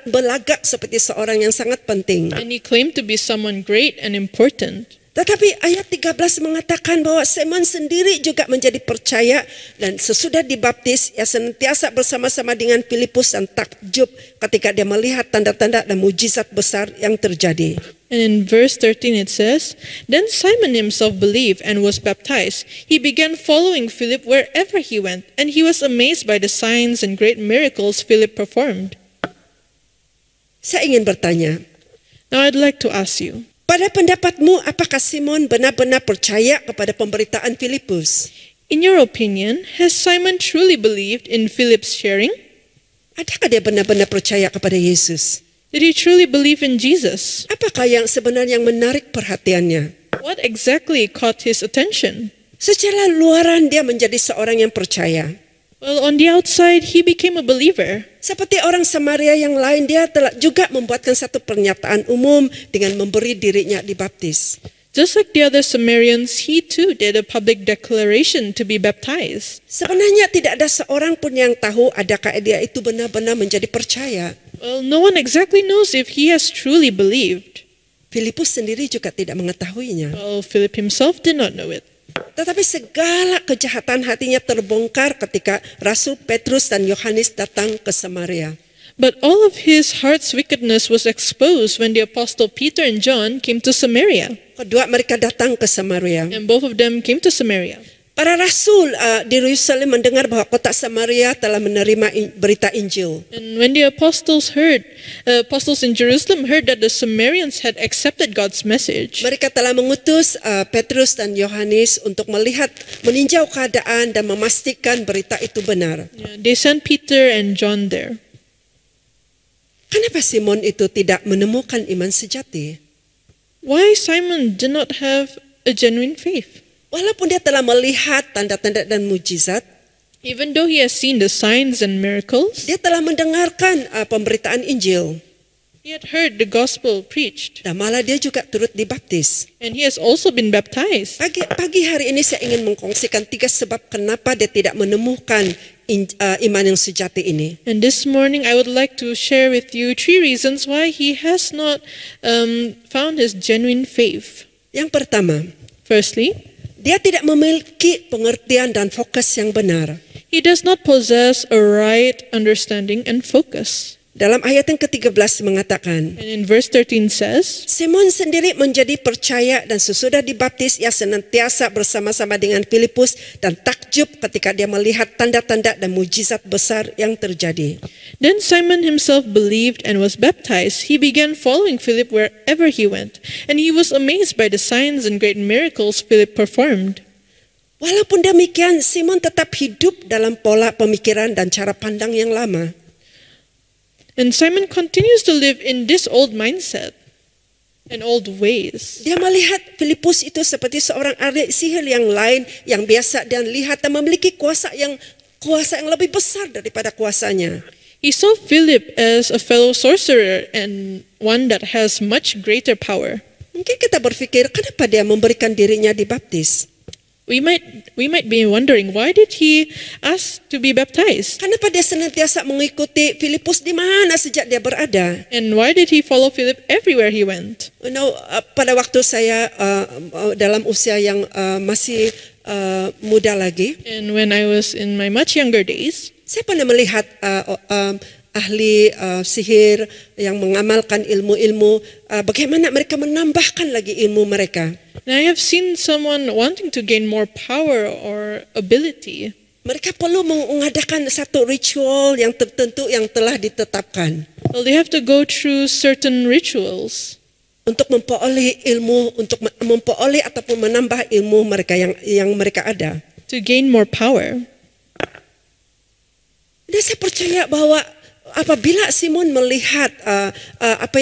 berlagak seperti seorang yang sangat penting. And he claimed to be someone great and important. Tetapi ayat 13 mengatakan bahwa Simon sendiri juga menjadi percaya dan sesudah dibaptis ia senantiasa bersama-sama dengan Filipus dan takjub ketika dia melihat tanda-tanda dan mujizat besar yang terjadi. And in verse 13 it says, Then Simon himself believed and was baptized. He began following Philip wherever he went, and he was amazed by the signs and great miracles Philip performed. Saya ingin bertanya, Now I'd like to ask you, pada pendapatmu apakah Simon benar-benar percaya kepada pemberitaan Filipus? in your opinion, has Simon truly believed in Philip's sharing? Adakah dia benar-benar percaya kepada Yesus? Did he truly believe in Jesus? Apakah yang sebenarnya yang menarik perhatiannya? What exactly caught his attention? Secara luaran dia menjadi seorang yang percaya. Well, on the outside, he became a believer. Seperti orang Samaria yang lain, dia telah juga membuatkan satu pernyataan umum dengan memberi dirinya dibaptis. Just like the other Samaritans, he too did a public declaration to be baptized. Sebenarnya tidak ada seorang pun yang tahu adakah dia itu benar-benar menjadi percaya. Well, no one exactly knows if he has truly believed. Filipus sendiri juga tidak mengetahuinya. Well, Philip himself did not know it. Tetapi segala kejahatan hatinya terbongkar ketika Rasul Petrus dan Yohanes datang ke Samaria. But all of his heart's wickedness was exposed when the apostle Peter and John came to Samaria. Kedua mereka datang ke Samaria. And both of them came to Samaria. Para rasul di Yerusalem mendengar bahwa kota Samaria telah menerima berita Injil. And when the apostles in Jerusalem heard that the Samaritans had accepted God's message, Mereka telah mengutus Petrus dan Yohanes untuk meninjau keadaan dan memastikan berita itu benar. they sent Peter and John there. Kenapa Simon itu tidak menemukan iman sejati? Why Simon did not have a genuine faith? Walaupun dia telah melihat tanda-tanda dan mujizat, Even though he has seen the signs and miracles, dia telah mendengarkan pemberitaan Injil. he had heard the gospel preached, Dan malah dia juga turut dibaptis. and he has also been baptized. Pagi hari ini saya ingin mengkongsikan 3 sebab kenapa dia tidak menemukan iman yang sejati ini. And this morning, I would like to share with you 3 reasons why he has not found his genuine faith. Yang pertama, Firstly, dia tidak memiliki pengertian dan fokus yang benar. he does not possess a right understanding and focus. Dalam ayat yang ke-13 mengatakan, And in verse 13 says, Simon sendiri menjadi percaya dan sesudah dibaptis ia senantiasa bersama-sama dengan Filipus dan takjub ketika dia melihat tanda-tanda dan mujizat besar yang terjadi. Then Simon himself believed and was baptized. He began following Philip wherever he went, and he was amazed by the signs and great miracles Philip performed. Walaupun demikian, Simon tetap hidup dalam pola pemikiran dan cara pandang yang lama. And Simon continues to live in this old mindset and old ways. Dia melihat Filipus itu seperti seorang ahli sihir yang lain yang biasa dan lihat dan memiliki kuasa yang lebih besar daripada kuasanya. He saw Philip as a fellow sorcerer and one that has much greater power. Mungkin kita berpikir, kenapa dia memberikan dirinya dibaptis? We might be wondering, why did he ask to be baptized? Kenapa dia senantiasa mengikuti Filipus di mana sejak dia berada? And why did he follow Philip everywhere he went? Pada waktu saya dalam usia yang masih muda lagi, And when I was in my much younger days, saya pernah melihat ahli sihir yang mengamalkan ilmu-ilmu, bagaimana mereka menambahkan lagi ilmu mereka. and I have seen someone wanting to gain more power or ability. Mereka perlu mengadakan satu ritual yang tertentu yang telah ditetapkan Well, they have to go through certain rituals untuk memperoleh ilmu, untuk memperoleh ataupun menambah ilmu mereka yang mereka ada. to gain more power. Dan saya percaya bahwa apabila Simon melihat apa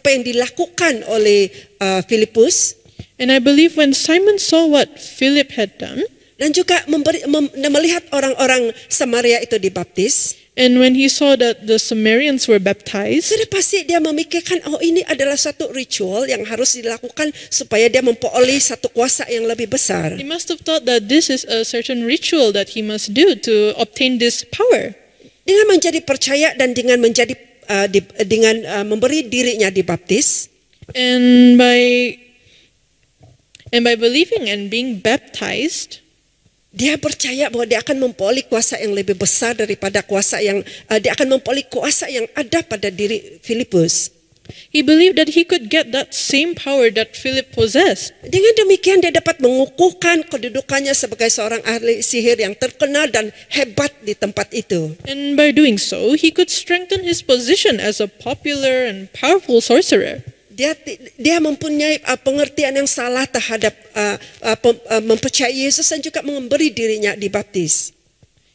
yang dilakukan oleh Filipus And I believe when Simon saw what Philip had done, dan juga melihat orang-orang Samaria itu dibaptis, and when he saw that the Samaritans were baptized, sudah pasti dia memikirkan, oh ini adalah satu ritual yang harus dilakukan supaya dia memperoleh satu kuasa yang lebih besar. he must have thought that this is a certain ritual that he must do to obtain this power. Dengan menjadi percaya dan dengan memberi dirinya dibaptis, And by believing and being baptized, dia percaya bahwa dia akan memperoleh kuasa yang lebih besar daripada dia akan memperoleh kuasa yang ada pada diri Filipus. he believed that he could get that same power that Philip possessed. Dengan demikian dia dapat mengukuhkan kedudukannya sebagai seorang ahli sihir yang terkenal dan hebat di tempat itu. And by doing so, he could strengthen his position as a popular and powerful sorcerer. Dia mempunyai pengertian yang salah terhadap mempercayai Yesus dan juga memberi dirinya dibaptis.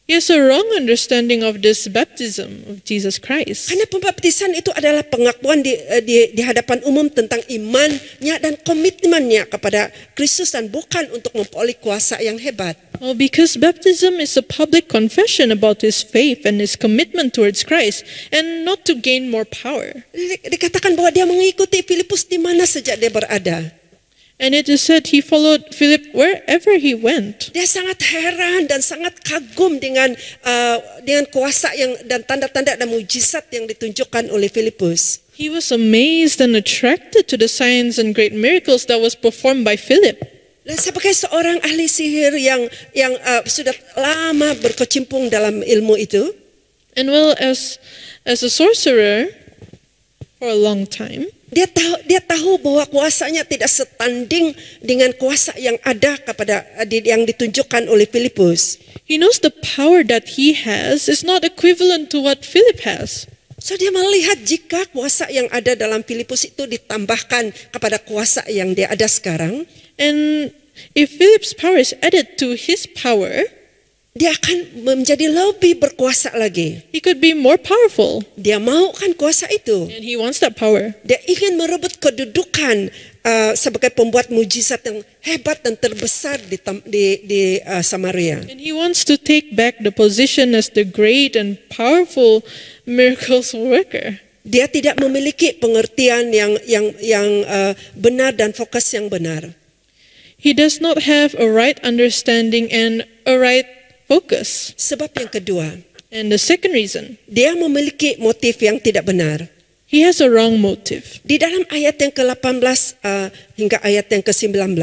He has a wrong understanding of this baptism of Jesus Christ. Karena pembaptisan itu adalah pengakuan di hadapan umum tentang imannya dan komitmennya kepada Kristus dan bukan untuk memperoleh kuasa yang hebat. Well, because baptism is a public confession about his faith and his commitment towards Christ, and not to gain more power. Dikatakan bahwa dia mengikuti Filipus di mana sejak dia berada. And it is said he followed Philip wherever he went. Dia sangat heran dan sangat kagum dengan kuasa dan tanda-tanda dan mujizat yang ditunjukkan oleh Filipus. He was amazed and attracted to the signs and great miracles that was performed by Philip. Dan sebagai seorang ahli sihir yang sudah lama berkecimpung dalam ilmu itu, And well, as a sorcerer for a long time, Dia tahu bahwa kuasanya tidak setanding dengan kuasa yang ada yang ditunjukkan oleh Filipus. he knows the power that he has is not equivalent to what Philip has. So dia melihat jika kuasa yang ada dalam Filipus itu ditambahkan kepada kuasa yang dia ada sekarang, And if Philip's power is added to his power, dia akan menjadi lebih berkuasa lagi. he could be more powerful. Dia mau kan kuasa itu. And he wants that power. Dia ingin merebut kedudukan sebagai pembuat mujizat yang hebat dan terbesar di Samaria. And he wants to take back the position as the great and powerful miracles worker. Dia tidak memiliki pengertian yang benar dan fokus yang benar. He does not have a right understanding and a right focus. Sebab yang kedua, And the second reason, dia memiliki motif yang tidak benar. he has a wrong motive. Di dalam ayat yang ke-18 hingga ayat yang ke-19,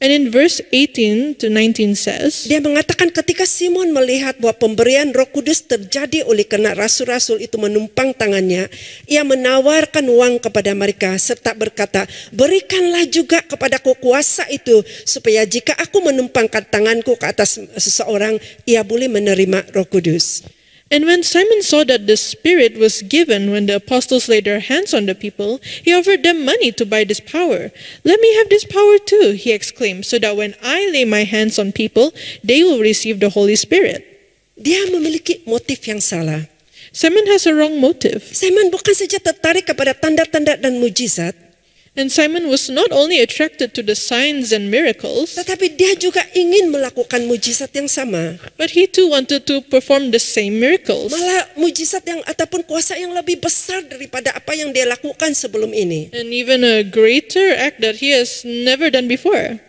And in verse 18 to 19 says, dia mengatakan ketika Simon melihat bahwa pemberian Roh Kudus terjadi oleh karena rasul-rasul itu menumpang tangannya, ia menawarkan uang kepada mereka serta berkata, berikanlah juga kepadaku kuasa itu supaya jika aku menumpangkan tanganku ke atas seseorang, ia boleh menerima Roh Kudus. And when Simon saw that the Spirit was given when the apostles laid their hands on the people, he offered them money to buy this power. Let me have this power too, he exclaimed, so that when I lay my hands on people, they will receive the Holy Spirit. Dia memiliki motif yang salah. Simon has a wrong motive. Simon bukan saja tertarik kepada tanda-tanda dan mujizat, And Simon was not only attracted to the signs and miracles, tetapi dia juga ingin melakukan mujizat yang sama. but he too wanted to perform the same miracles. Malah mujizat yang ataupun kuasa yang lebih besar daripada apa yang dia lakukan sebelum ini. And even a greater act that he has never done before.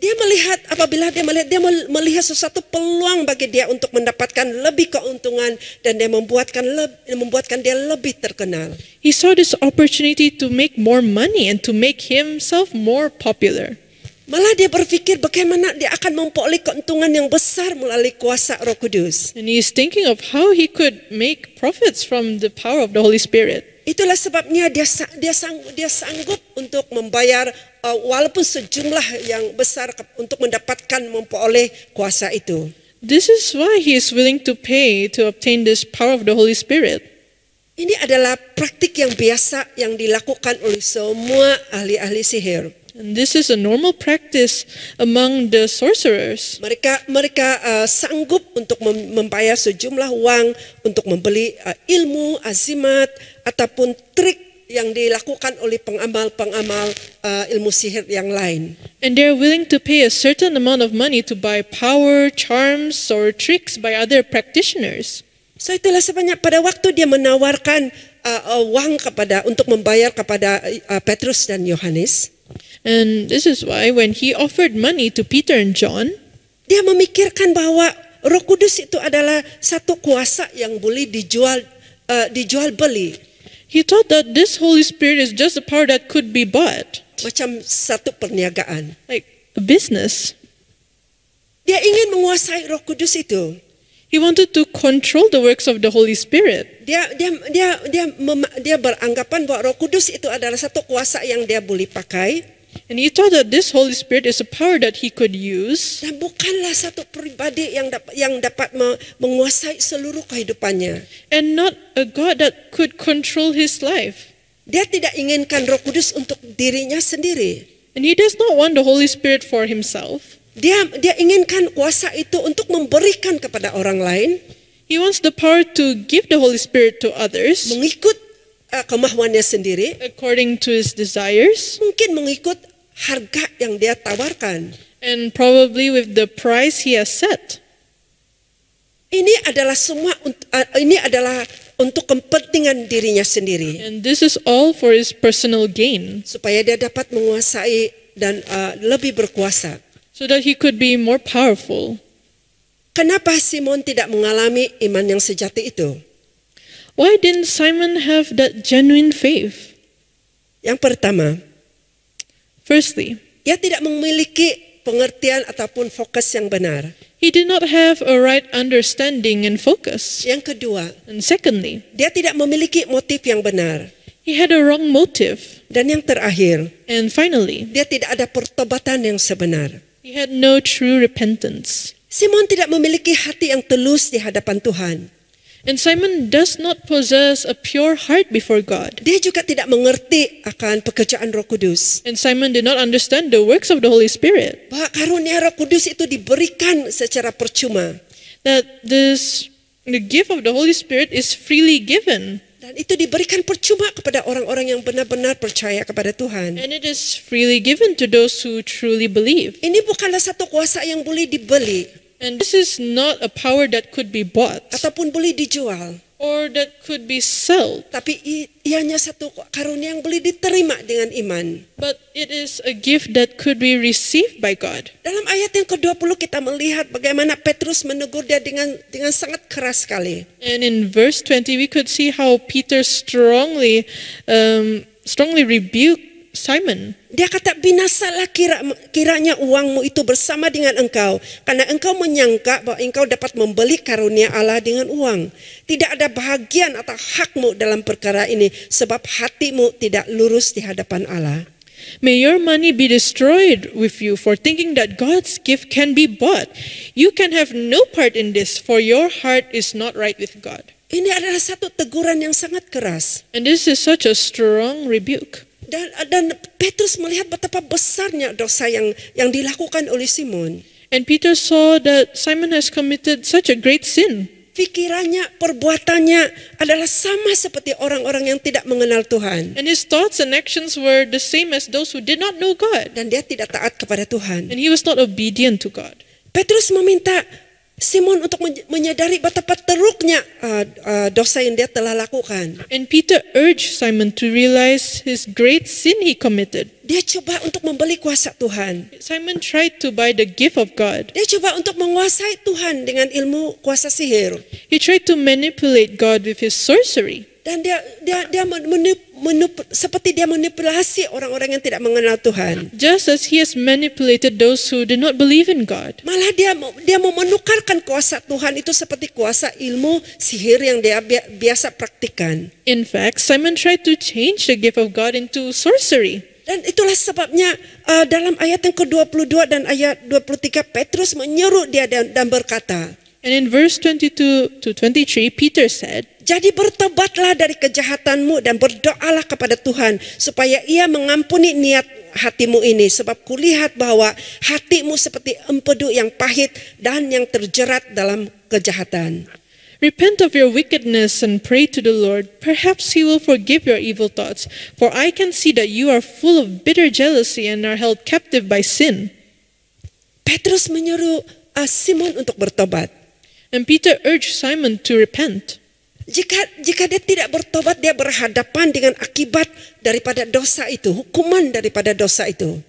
Dia melihat sesuatu peluang bagi dia untuk mendapatkan lebih keuntungan dan dia membuatkan dia lebih terkenal. He saw this opportunity to make more money and to make himself more popular. Malah dia berpikir bagaimana dia akan memperoleh keuntungan yang besar melalui kuasa Roh Kudus. And he is thinking of how he could make profits from the power of the Holy Spirit. Itulah sebabnya dia sanggup untuk membayar walaupun sejumlah yang besar untuk mendapatkan memperoleh kuasa itu. This is why he is willing to pay to obtain this power of the Holy Spirit. Ini adalah praktik yang biasa yang dilakukan oleh semua ahli-ahli sihir. And this is a normal practice among the sorcerers. Mereka sanggup untuk membayar sejumlah uang untuk membeli ilmu, azimat ataupun trik yang dilakukan oleh pengamal-pengamal ilmu sihir yang lain. And they are willing to pay a certain amount of money to buy power, charms, or tricks by other practitioners. So itulah sebabnya pada waktu dia menawarkan uang untuk membayar kepada Petrus dan Yohanes, And this is why when he offered money to Peter and John, dia memikirkan bahwa Roh Kudus itu adalah satu kuasa yang boleh dijual beli, he thought that this Holy Spirit is just a power that could be bought, macam satu perniagaan. like a business. Dia ingin menguasai Roh Kudus itu. He wanted to control the works of the Holy Spirit. Dia beranggapan bahwa Roh Kudus itu adalah satu kuasa yang dia boleh pakai And he thought that this Holy Spirit is a power that he could use, dan bukanlah satu pribadi yang dapat menguasai seluruh kehidupannya. and not a God that could control his life. Dia tidak inginkan Roh Kudus untuk dirinya sendiri. And he does not want the Holy Spirit for himself. Dia inginkan kuasa itu untuk memberikan kepada orang lain, He wants the power to give the Holy Spirit to others mengikut kemauannya sendiri, according to his desires, mungkin mengikut harga yang dia tawarkan. and probably with the price he has set. Ini adalah untuk kepentingan dirinya sendiri, And this is all for his personal gain, supaya dia dapat menguasai dan lebih berkuasa. so that he could be more powerful. Kenapa Simon tidak mengalami iman yang sejati itu? Why didn't Simon have that genuine faith? Yang pertama, Firstly, dia tidak memiliki pengertian ataupun fokus yang benar. He did not have a right understanding and focus. Yang kedua, And secondly, dia tidak memiliki motif yang benar. he had a wrong motive. Dan yang terakhir, And finally, dia tidak ada pertobatan yang sebenar. he had no true repentance. Simon tidak memiliki hati yang tulus di hadapan Tuhan. And Simon does not possess a pure heart before God. Dia juga tidak mengerti akan pekerjaan Roh Kudus. And Simon did not understand the works of the Holy Spirit. Bahwa karunia Roh Kudus itu diberikan secara percuma. That the gift of the Holy Spirit is freely given. Dan itu diberikan percuma kepada orang-orang yang benar-benar percaya kepada Tuhan. And it is freely given to those who truly believe. Ini bukanlah satu kuasa yang boleh dibeli And this is not a power that could be bought ataupun boleh dijual. or that could be sold, Tapi ianya satu karunia yang boleh diterima dengan iman. but it is a gift that could be received by God. Dalam ayat yang ke-20 kita melihat bagaimana Petrus menegur dia dengan sangat keras sekali. And in verse 20, we could see how Peter strongly rebuked Simon. Dia kata, binasalah kiranya uangmu itu bersama dengan engkau, karena engkau menyangka bahwa engkau dapat membeli karunia Allah dengan uang. Tidak ada bahagian atau hakmu dalam perkara ini, sebab hatimu tidak lurus di hadapan Allah. May your money be destroyed with you for thinking that God's gift can be bought. You can have no part in this, for your heart is not right with God. Ini adalah satu teguran yang sangat keras. And this is such a strong rebuke. Dan Petrus melihat betapa besarnya dosa yang dilakukan oleh Simon. And Peter saw that Simon has committed such a great sin. Pikirannya, perbuatannya adalah sama seperti orang-orang yang tidak mengenal Tuhan. And his thoughts and actions were the same as those who did not know God. Dan dia tidak taat kepada Tuhan. And he was not obedient to God. Petrus meminta Simon untuk menyadari betapa teruknya dosa yang dia telah lakukan. And Peter urged Simon to realize his great sin he committed. Dia coba untuk membeli kuasa Tuhan. Simon tried to buy the gift of God. Dia coba untuk menguasai Tuhan dengan ilmu kuasa sihir. He tried to manipulate God with his sorcery. Dan dia seperti dia manipulasi orang-orang yang tidak mengenal Tuhan. Just as he has manipulated those who did not believe in God. Malah dia mau menukarkan kuasa Tuhan itu seperti kuasa ilmu sihir yang dia biasa praktikkan. In fact, Simon tried to change the gift of God into sorcery. Dan itulah sebabnya dalam ayat yang ke-22 dan ayat 23 Petrus menyeru dia dan berkata, And in verse 22 to 23, Peter said, jadi bertobatlah dari kejahatanmu dan berdoalah kepada Tuhan supaya ia mengampuni niat hatimu ini. Sebab kulihat bahwa hatimu seperti empedu yang pahit dan yang terjerat dalam kejahatan. Repent of your wickedness and pray to the Lord. Perhaps he will forgive your evil thoughts. For I can see that you are full of bitter jealousy and are held captive by sin. Petrus menyuruh Simon untuk bertobat. And Peter urged Simon to repent. Jika dia tidak bertobat, dia berhadapan dengan akibat daripada dosa itu, hukuman daripada dosa itu.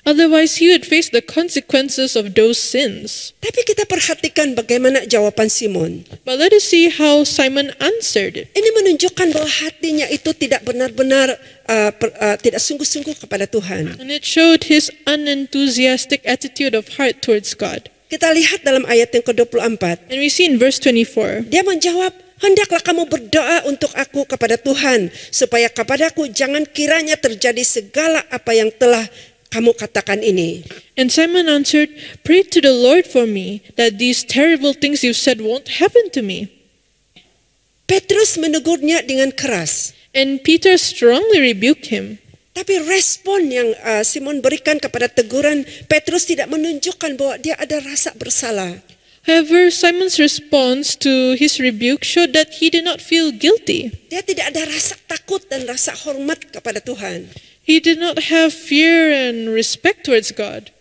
Otherwise, he would face the consequences of those sins. Tapi kita perhatikan bagaimana jawaban Simon. But let us see how Simon answered it. Ini menunjukkan bahwa hatinya itu tidak benar-benar tidak sungguh-sungguh kepada Tuhan. And it showed his unenthusiastic attitude of heart towards God. Kita lihat dalam ayat yang ke-24. And we see in verse 24, Dia menjawab, hendaklah kamu berdoa untuk aku kepada Tuhan, supaya kepadaku jangan kiranya terjadi segala apa yang telah kamu katakan ini. And Simon answered, Pray to the Lord for me, that these terrible things you said won't happen to me. Petrus menegurnya dengan keras. And Peter strongly rebuked him. Tapi respon yang Simon berikan kepada teguran Petrus tidak menunjukkan bahwa dia ada rasa bersalah. However, Simon's response to his rebuke showed that he did not feel guilty. Dia tidak ada rasa takut dan rasa hormat kepada Tuhan. He did not have fear and respect towards God.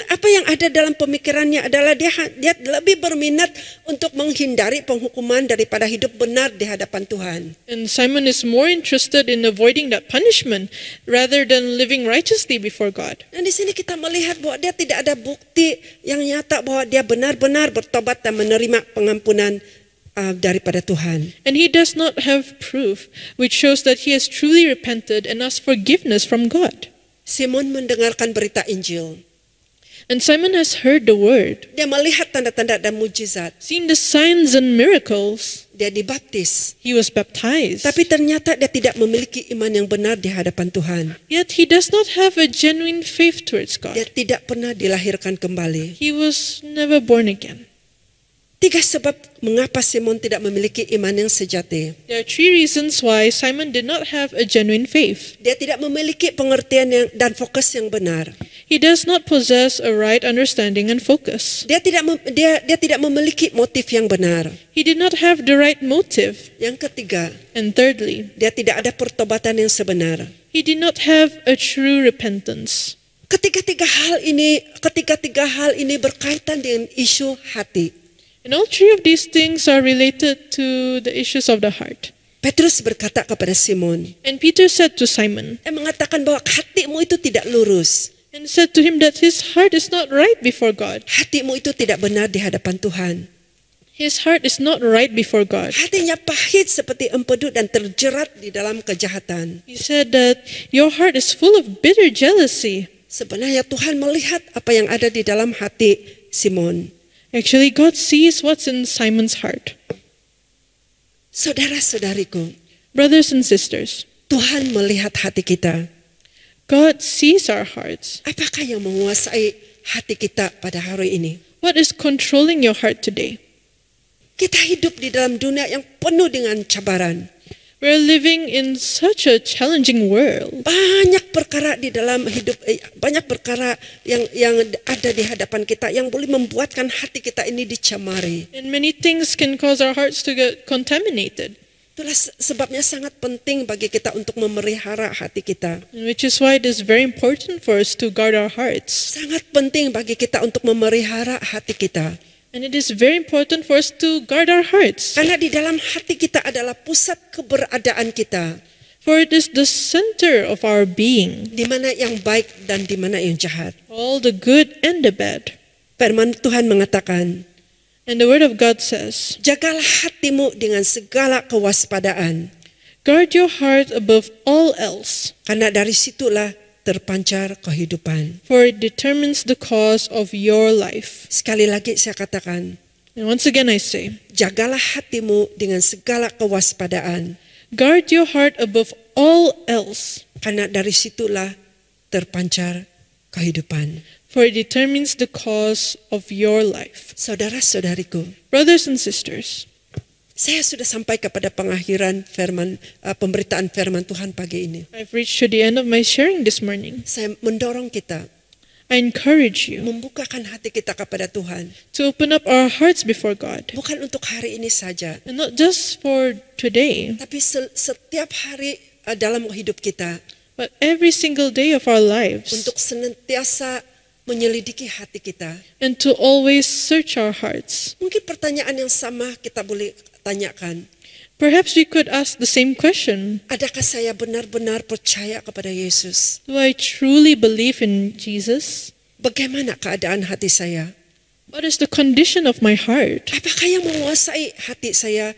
Apa yang ada dalam pemikirannya adalah dia lebih berminat untuk menghindari penghukuman daripada hidup benar di hadapan Tuhan. And Simon is more interested in avoiding that punishment rather than living righteously before God. Dan di sini kita melihat bahwa dia tidak ada bukti yang nyata bahwa dia benar-benar bertobat dan menerima pengampunan daripada Tuhan. And he does not have proof which shows that he has truly repented and asked forgiveness from God. Simon mendengarkan berita Injil. And Simon has heard the word, Dia melihat tanda-tanda dan mujizat. seen the signs and miracles. Dia dibaptis. He was baptized. Tapi ternyata dia tidak memiliki iman yang benar di hadapan Tuhan. Yet he does not have a genuine faith towards Dia God. tidak pernah dilahirkan kembali. He was never born again. 3 sebab mengapa Simon tidak memiliki iman yang sejati. There are 3 reasons why Simon did not have a genuine faith. Dia tidak memiliki pengertian dan fokus yang benar. He does not possess a right understanding and focus. Dia tidak memiliki motif yang benar. He did not have the right motive. Yang ketiga, And thirdly, dia tidak ada pertobatan yang sebenar. he did not have a true repentance. Ketiga-tiga hal ini berkaitan dengan isu hati. And all 3 of these things are related to the issues of the heart. Petrus berkata kepada Simon, And Peter said to Simon, dia mengatakan bahwa hatimu itu tidak lurus. and said to him that his heart is not right before God. Hatimu itu tidak benar di hadapan Tuhan. His heart is not right before God. Hatinya pahit seperti empedu dan terjerat di dalam kejahatan. He said that your heart is full of bitter jealousy. Sebenarnya Tuhan melihat apa yang ada di dalam hati Simon. Actually, God sees what's in Simon's heart. Saudara-saudariku, Brothers and sisters, Tuhan melihat hati kita. God sees our hearts. Apakah yang menguasai hati kita pada hari ini? What is controlling your heart today? Kita hidup di dalam dunia yang penuh dengan cabaran. We're living in such a challenging world. Banyak perkara di dalam hidup, banyak perkara yang ada di hadapan kita yang boleh membuatkan hati kita ini dicemari. And many things can cause our hearts to get contaminated. Itulah sebabnya sangat penting bagi kita untuk memelihara hati kita. And which is why it is very important for us to guard our hearts. Sangat penting bagi kita untuk memelihara hati kita. And it is very important for us to guard our hearts. Karena di dalam hati kita adalah pusat keberadaan kita. For it is the center of our being, Di mana yang baik dan di mana yang jahat. all the good and the bad. Firman Tuhan mengatakan, And the word of God says, jagalah hatimu dengan segala kewaspadaan. guard your heart above all else, Karena dari situlah terpancar kehidupan. for it determines the cause of your life. Sekali lagi saya katakan, And once again I say, jagalah hatimu dengan segala kewaspadaan. guard your heart above all else, Karena dari situlah terpancar kehidupan. for it determines the cause of your life. Saudara-saudariku, Brothers and sisters, saya sudah sampai kepada pengakhiran pemberitaan firman Tuhan pagi ini. I've reached to the end of my sharing this morning. Saya mendorong kita I encourage you membukakan hati kita kepada Tuhan. to open up our hearts before God. Bukan untuk hari ini saja, And not just for today, tapi setiap hari dalam hidup kita. but every single day of our lives. Untuk senantiasa menyelidiki hati kita. And to always search our hearts. Mungkin pertanyaan yang sama kita boleh tanyakan. Perhaps we could ask the same question. Adakah saya benar-benar percaya kepada Yesus? Do I truly believe in Jesus? Bagaimana keadaan hati saya? What is the condition of my heart? Apakah yang menguasai hati saya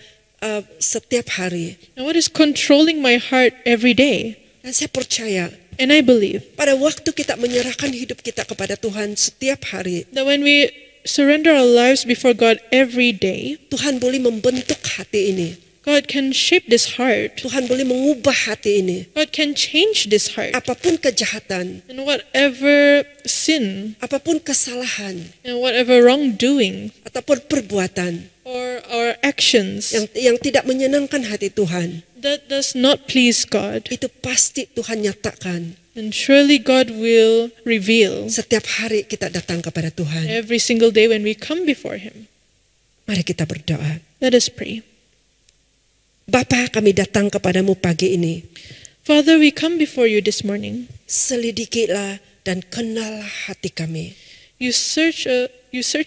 setiap hari? And what is controlling my heart every day? Dan saya percaya And I believe pada waktu kita menyerahkan hidup kita kepada Tuhan setiap hari, that when we surrender our lives before God every day, Tuhan boleh membentuk hati ini. God can shape this heart. Tuhan boleh mengubah hati ini. God can change this heart. Apapun kejahatan, And whatever sin apapun kesalahan, and whatever wrongdoing ataupun perbuatan or our actions yang tidak menyenangkan hati Tuhan, that does not please God, itu pasti Tuhan nyatakan. and surely God will reveal Setiap hari kita datang kepada Tuhan. every single day when we come before Him. Mari kita berdoa. Let us pray. Bapa, kami datang kepadamu pagi ini. Father, we come before you this morning. Selidikilah dan kenal hati kami. You search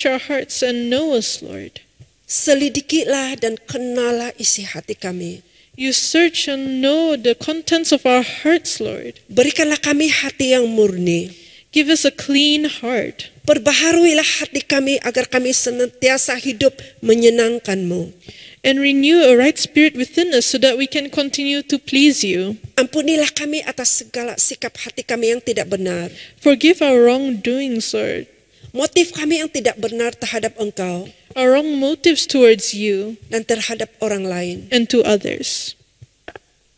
our hearts and know us, Lord. Selidikilah dan kenal isi hati kami. You search and know the contents of our hearts, Lord. Berikanlah kami hati yang murni. Give us a clean heart. Perbaharuilah hati kami agar kami senantiasa hidup menyenangkan-Mu. And renew a right spirit within us so that we can continue to please you. Ampunilah kami atas segala sikap hati kami yang tidak benar. Forgive our wrongdoings, Lord. motif kami yang tidak benar terhadap Engkau our wrong motives towards you dan terhadap orang lain. and to others.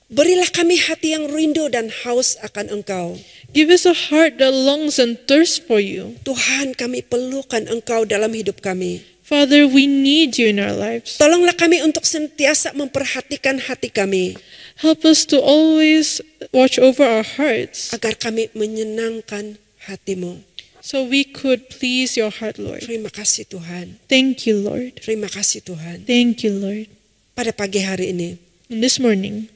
Berilah kami hati yang rindu dan haus akan Engkau. Give us a heart that longs and thirsts for you. Tuhan, kami perlukan Engkau dalam hidup kami. Father, we need you in our lives. Tolonglah kami untuk senantiasa memperhatikan hati kami, Help us to always watch over our hearts agar kami menyenangkan hati-Mu. so we could please your heart, Lord. Terima kasih Tuhan. Thank you, Lord. Terima kasih Tuhan. Thank you, Lord. Pada pagi hari ini, And this morning,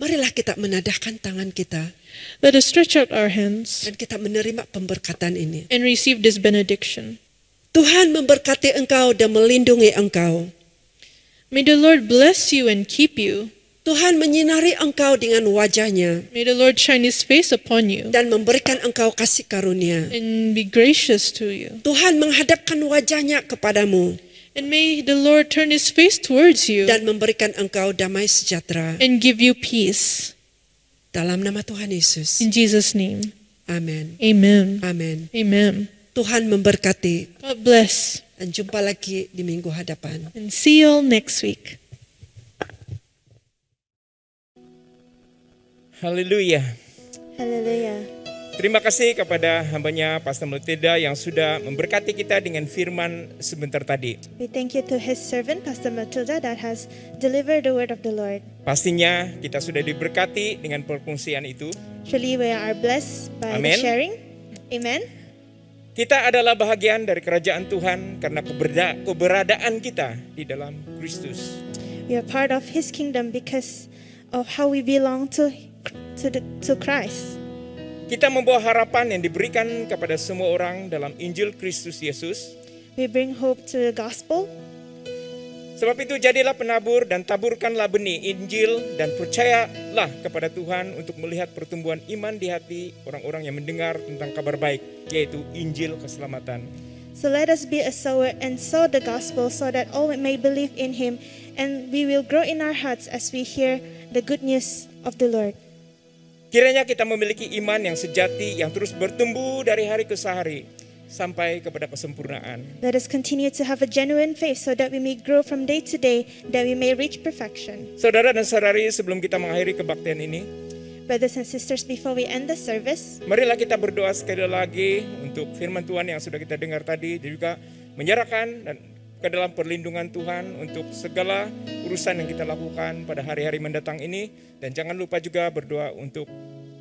marilah kita menadahkan tangan kita let us stretch out our hands dan kita menerima pemberkatan ini. and receive this benediction. Tuhan memberkati engkau dan melindungi engkau. May the Lord bless you and keep you. Tuhan menyinari engkau dengan wajahnya May the Lord shine his face upon you dan memberikan engkau kasih karunia. and be gracious to you. Tuhan menghadapkan wajahnya kepadamu And may the Lord turn his face towards you dan memberikan engkau damai sejahtera. and give you peace. Dalam nama Tuhan Yesus. In Jesus' name, Amin. amen. Amin. Amen. Tuhan memberkati God bless. dan jumpa lagi di minggu hadapan. And see you all next week. Haleluya. Hallelujah. Terima kasih kepada hambanya Pastor Matilda yang sudah memberkati kita dengan firman sebentar tadi. We thank you to his servant, Pastor Matilda, that has delivered the word of the Lord. Pastinya kita sudah diberkati dengan perkongsian itu. Truly we are blessed by Amen. the sharing. Amen. Kita adalah bahagian dari kerajaan Tuhan karena keberadaan kita di dalam Kristus. We are part of his kingdom because of how we belong to Christ. Kita membawa harapan yang diberikan kepada semua orang dalam Injil Kristus Yesus. We bring hope to the gospel. Sebab itu jadilah penabur dan taburkanlah benih Injil dan percayalah kepada Tuhan untuk melihat pertumbuhan iman di hati orang-orang yang mendengar tentang kabar baik, yaitu Injil keselamatan. So let us be a sower and sow the gospel so that all may believe in him, and we will grow in our hearts as we hear the good news of the Lord. Kiranya kita memiliki iman yang sejati yang terus bertumbuh dari hari ke hari sampai kepada kesempurnaan. Let us continue to have a genuine faith so that we may grow from day to day, that we may reach perfection. Saudara dan saudari, sebelum kita mengakhiri kebaktian ini, Brothers and sisters, before we end the service, marilah kita berdoa sekali lagi untuk firman Tuhan yang sudah kita dengar tadi, dan juga menyerahkan dan ke dalam perlindungan Tuhan untuk segala urusan yang kita lakukan pada hari-hari mendatang ini. Dan jangan lupa juga berdoa untuk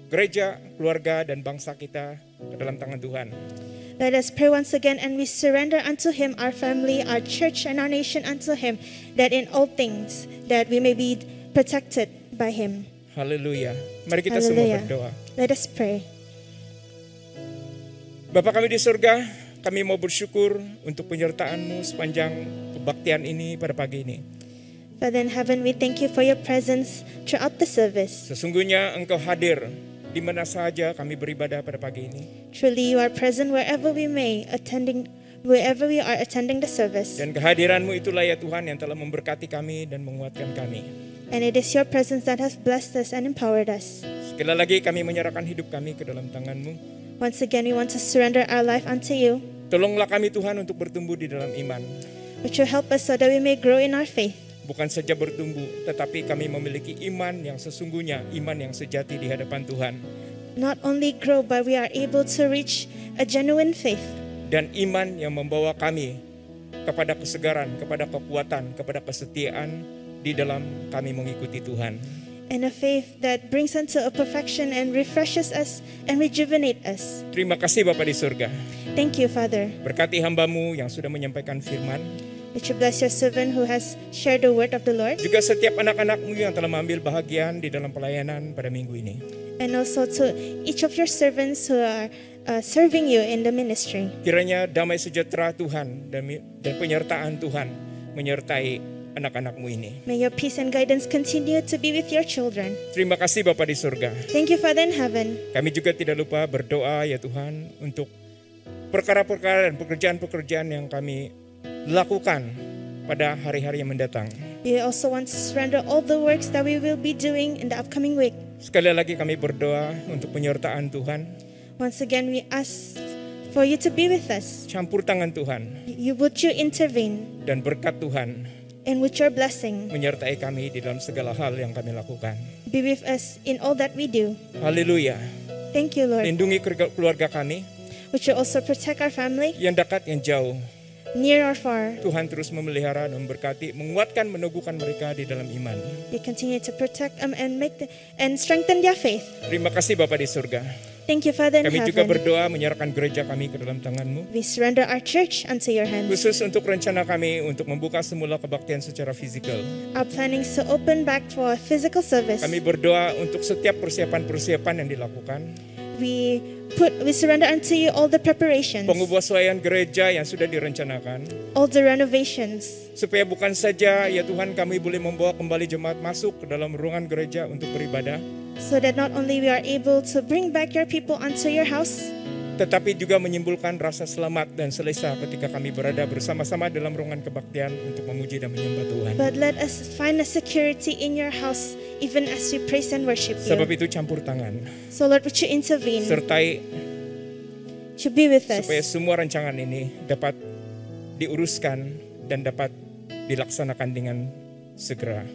gereja, keluarga, dan bangsa kita ke dalam tangan Tuhan. let us pray once again, and we surrender unto him our family, our church, and our nation unto him, that in all things that we may be protected by him. Haleluya. Mari kita semua Hallelujah. berdoa. Let us pray. Bapa kami di surga, kami mau bersyukur untuk penyertaan-Mu sepanjang kebaktian ini pada pagi ini. Father in heaven, we thank you for your presence throughout the service. Sesungguhnya Engkau hadir di mana saja kami beribadah pada pagi ini. Truly you are present wherever we are attending the service. Dan kehadiran-Mu itulah ya Tuhan yang telah memberkati kami dan menguatkan kami. And it is your presence that has blessed us and empowered us. Sekali lagi kami menyerahkan hidup kami ke dalam tangan-Mu. Once again, we want to surrender our life unto you. Tolonglah kami Tuhan untuk bertumbuh di dalam iman. Would you help us so that we may grow in our faith? Bukan saja bertumbuh, tetapi kami memiliki iman yang sesungguhnya, iman yang sejati di hadapan Tuhan. Not only grow, but we are able to reach a genuine faith. Dan iman yang membawa kami kepada kesegaran, kepada kekuatan, kepada kesetiaan di dalam kami mengikuti Tuhan. And a faith that brings unto a perfection and refreshes us and rejuvenate us. Terima kasih Bapa di surga. Thank you, Father. Berkati hamba-Mu yang sudah menyampaikan firman. Would you bless your servant who has shared the word of the Lord? Juga setiap anak-anak-Mu yang telah mengambil bahagian di dalam pelayanan pada minggu ini. And also to each of your servants who are serving you in the ministry. Kiranya damai sejahtera Tuhan dan penyertaan Tuhan menyertai anak-anak-Mu ini. May your peace and guidance continue to be with your children. Terima kasih Bapa di surga. Thank you, Father in heaven. Kami juga tidak lupa berdoa ya Tuhan untuk perkara-perkara dan pekerjaan-pekerjaan yang kami lakukan pada hari-hari yang mendatang. We also want to surrender all the works that we will be doing in the upcoming week. Sekali lagi kami berdoa untuk penyertaan Tuhan. Once again, we ask for you to be with us. Campur tangan Tuhan Would you intervene, dan berkat Tuhan and with your blessing, menyertai kami di dalam segala hal yang kami lakukan. be with us in all that we do. Haleluya. Thank you, Lord. Lindungi keluarga kami Would you also protect our family, yang dekat yang jauh. near or far? Tuhan terus memelihara dan memberkati, menguatkan, meneguhkan mereka di dalam iman. You continue to protect them and strengthen their faith. Terima kasih Bapa di surga. Thank you, Father in Kami juga heaven. berdoa menyerahkan gereja kami ke dalam tangan-Mu. We surrender our church unto your hands. Khusus untuk rencana kami untuk membuka semula kebaktian secara fisikal. Our planning is to open back for physical service. Kami berdoa untuk setiap persiapan-persiapan yang dilakukan. We surrender unto you all the preparations, Pengubuaswaian gereja yang sudah direncanakan. all the renovations, Supaya bukan saja ya Tuhan kami boleh membawa kembali jemaat masuk ke dalam ruangan gereja untuk beribadah. so that not only we are able to bring back your people unto your house, Tetapi juga menyimpulkan rasa selamat dan selesa ketika kami berada bersama-sama dalam ruangan kebaktian untuk memuji dan menyembah Tuhan. but let us find a security in your house even as we praise and worship Sebab you. itu campur tangan. So Lord, would you intervene, Sertai to be with us, supaya semua rancangan ini dapat diuruskan dan dapat dilaksanakan dengan segera.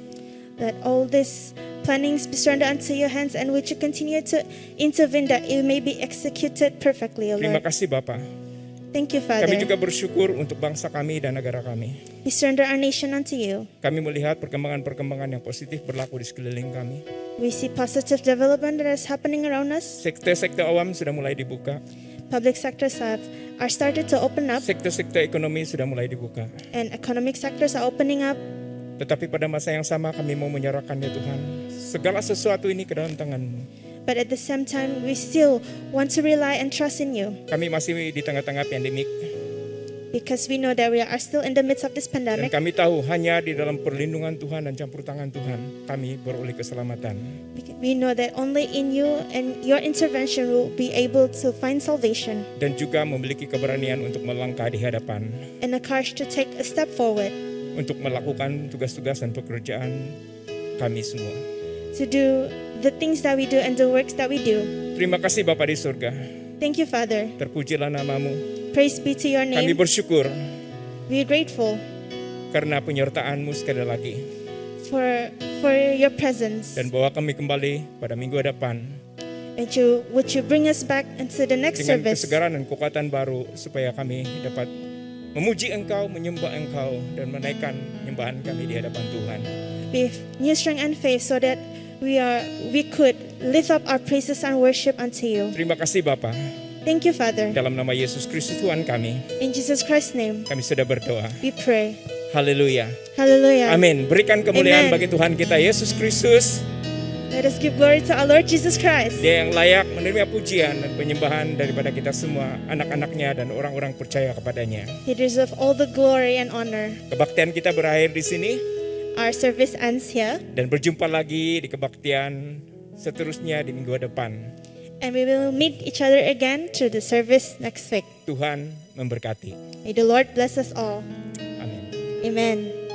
that all this plannings be surrendered unto your hands, and would you continue to intervene that it may be executed perfectly, O Terima Lord. kasih Bapa. Thank you, Kami Father. juga bersyukur untuk bangsa kami dan negara kami. We surrender our nation unto you. Kami melihat perkembangan-perkembangan yang positif berlaku di sekeliling kami. We see positive development that is happening around us. Sektor-sektor awam sudah mulai dibuka. Public sectors are started to open up, Sektor-sektor ekonomi sudah mulai dibuka. and economic sectors are opening up. Tetapi pada masa yang sama kami mau menyerahkan ya Tuhan segala sesuatu ini ke dalam tangan-Mu. But at the same time, we still want to rely and trust in you, Kami masih di tengah-tengah pandemik because we know that we are still in the midst of this dan pandemic. kami tahu hanya di dalam perlindungan Tuhan dan campur tangan Tuhan kami beroleh keselamatan. We know that only in you and your intervention will be able to find salvation Dan juga memiliki keberanian untuk melangkah di hadapan and the courage to take a step forward untuk melakukan tugas-tugas dan pekerjaan kami semua. to do the things that we do and the works that we do. Terima kasih Bapa di surga. Thank you, Father. Terpujilah nama-Mu. Praise be to your Kami name. bersyukur We are grateful karena penyertaan-Mu sekali lagi. for your presence. Dan bawa kami kembali pada minggu depan And would you bring us back into the next dengan service kesegaran dan kekuatan baru supaya kami dapat memuji Engkau, menyembah Engkau dan menaikkan penyembahan kami di hadapan Tuhan. with new strength and faith, so that we could lift up our praises and worship unto you. Terima kasih Bapa. Thank you, Father. Dalam nama Yesus Kristus Tuhan kami, In Jesus Christ's name, kami sudah berdoa. we pray. Haleluya. Hallelujah. Amin. Berikan kemuliaan Amen. bagi Tuhan kita Yesus Kristus. Let us give glory to our Lord Jesus Christ. Dia yang layak menerima pujian dan penyembahan daripada kita semua, anak-anaknya dan orang-orang percaya kepadanya. He deserves all the glory and honor. Kebaktian kita berakhir di sini Our service ends here, dan berjumpa lagi di kebaktian seterusnya di minggu depan. and we will meet each other again through the service next week. Tuhan memberkati. May the Lord bless us all. Amin. Amen.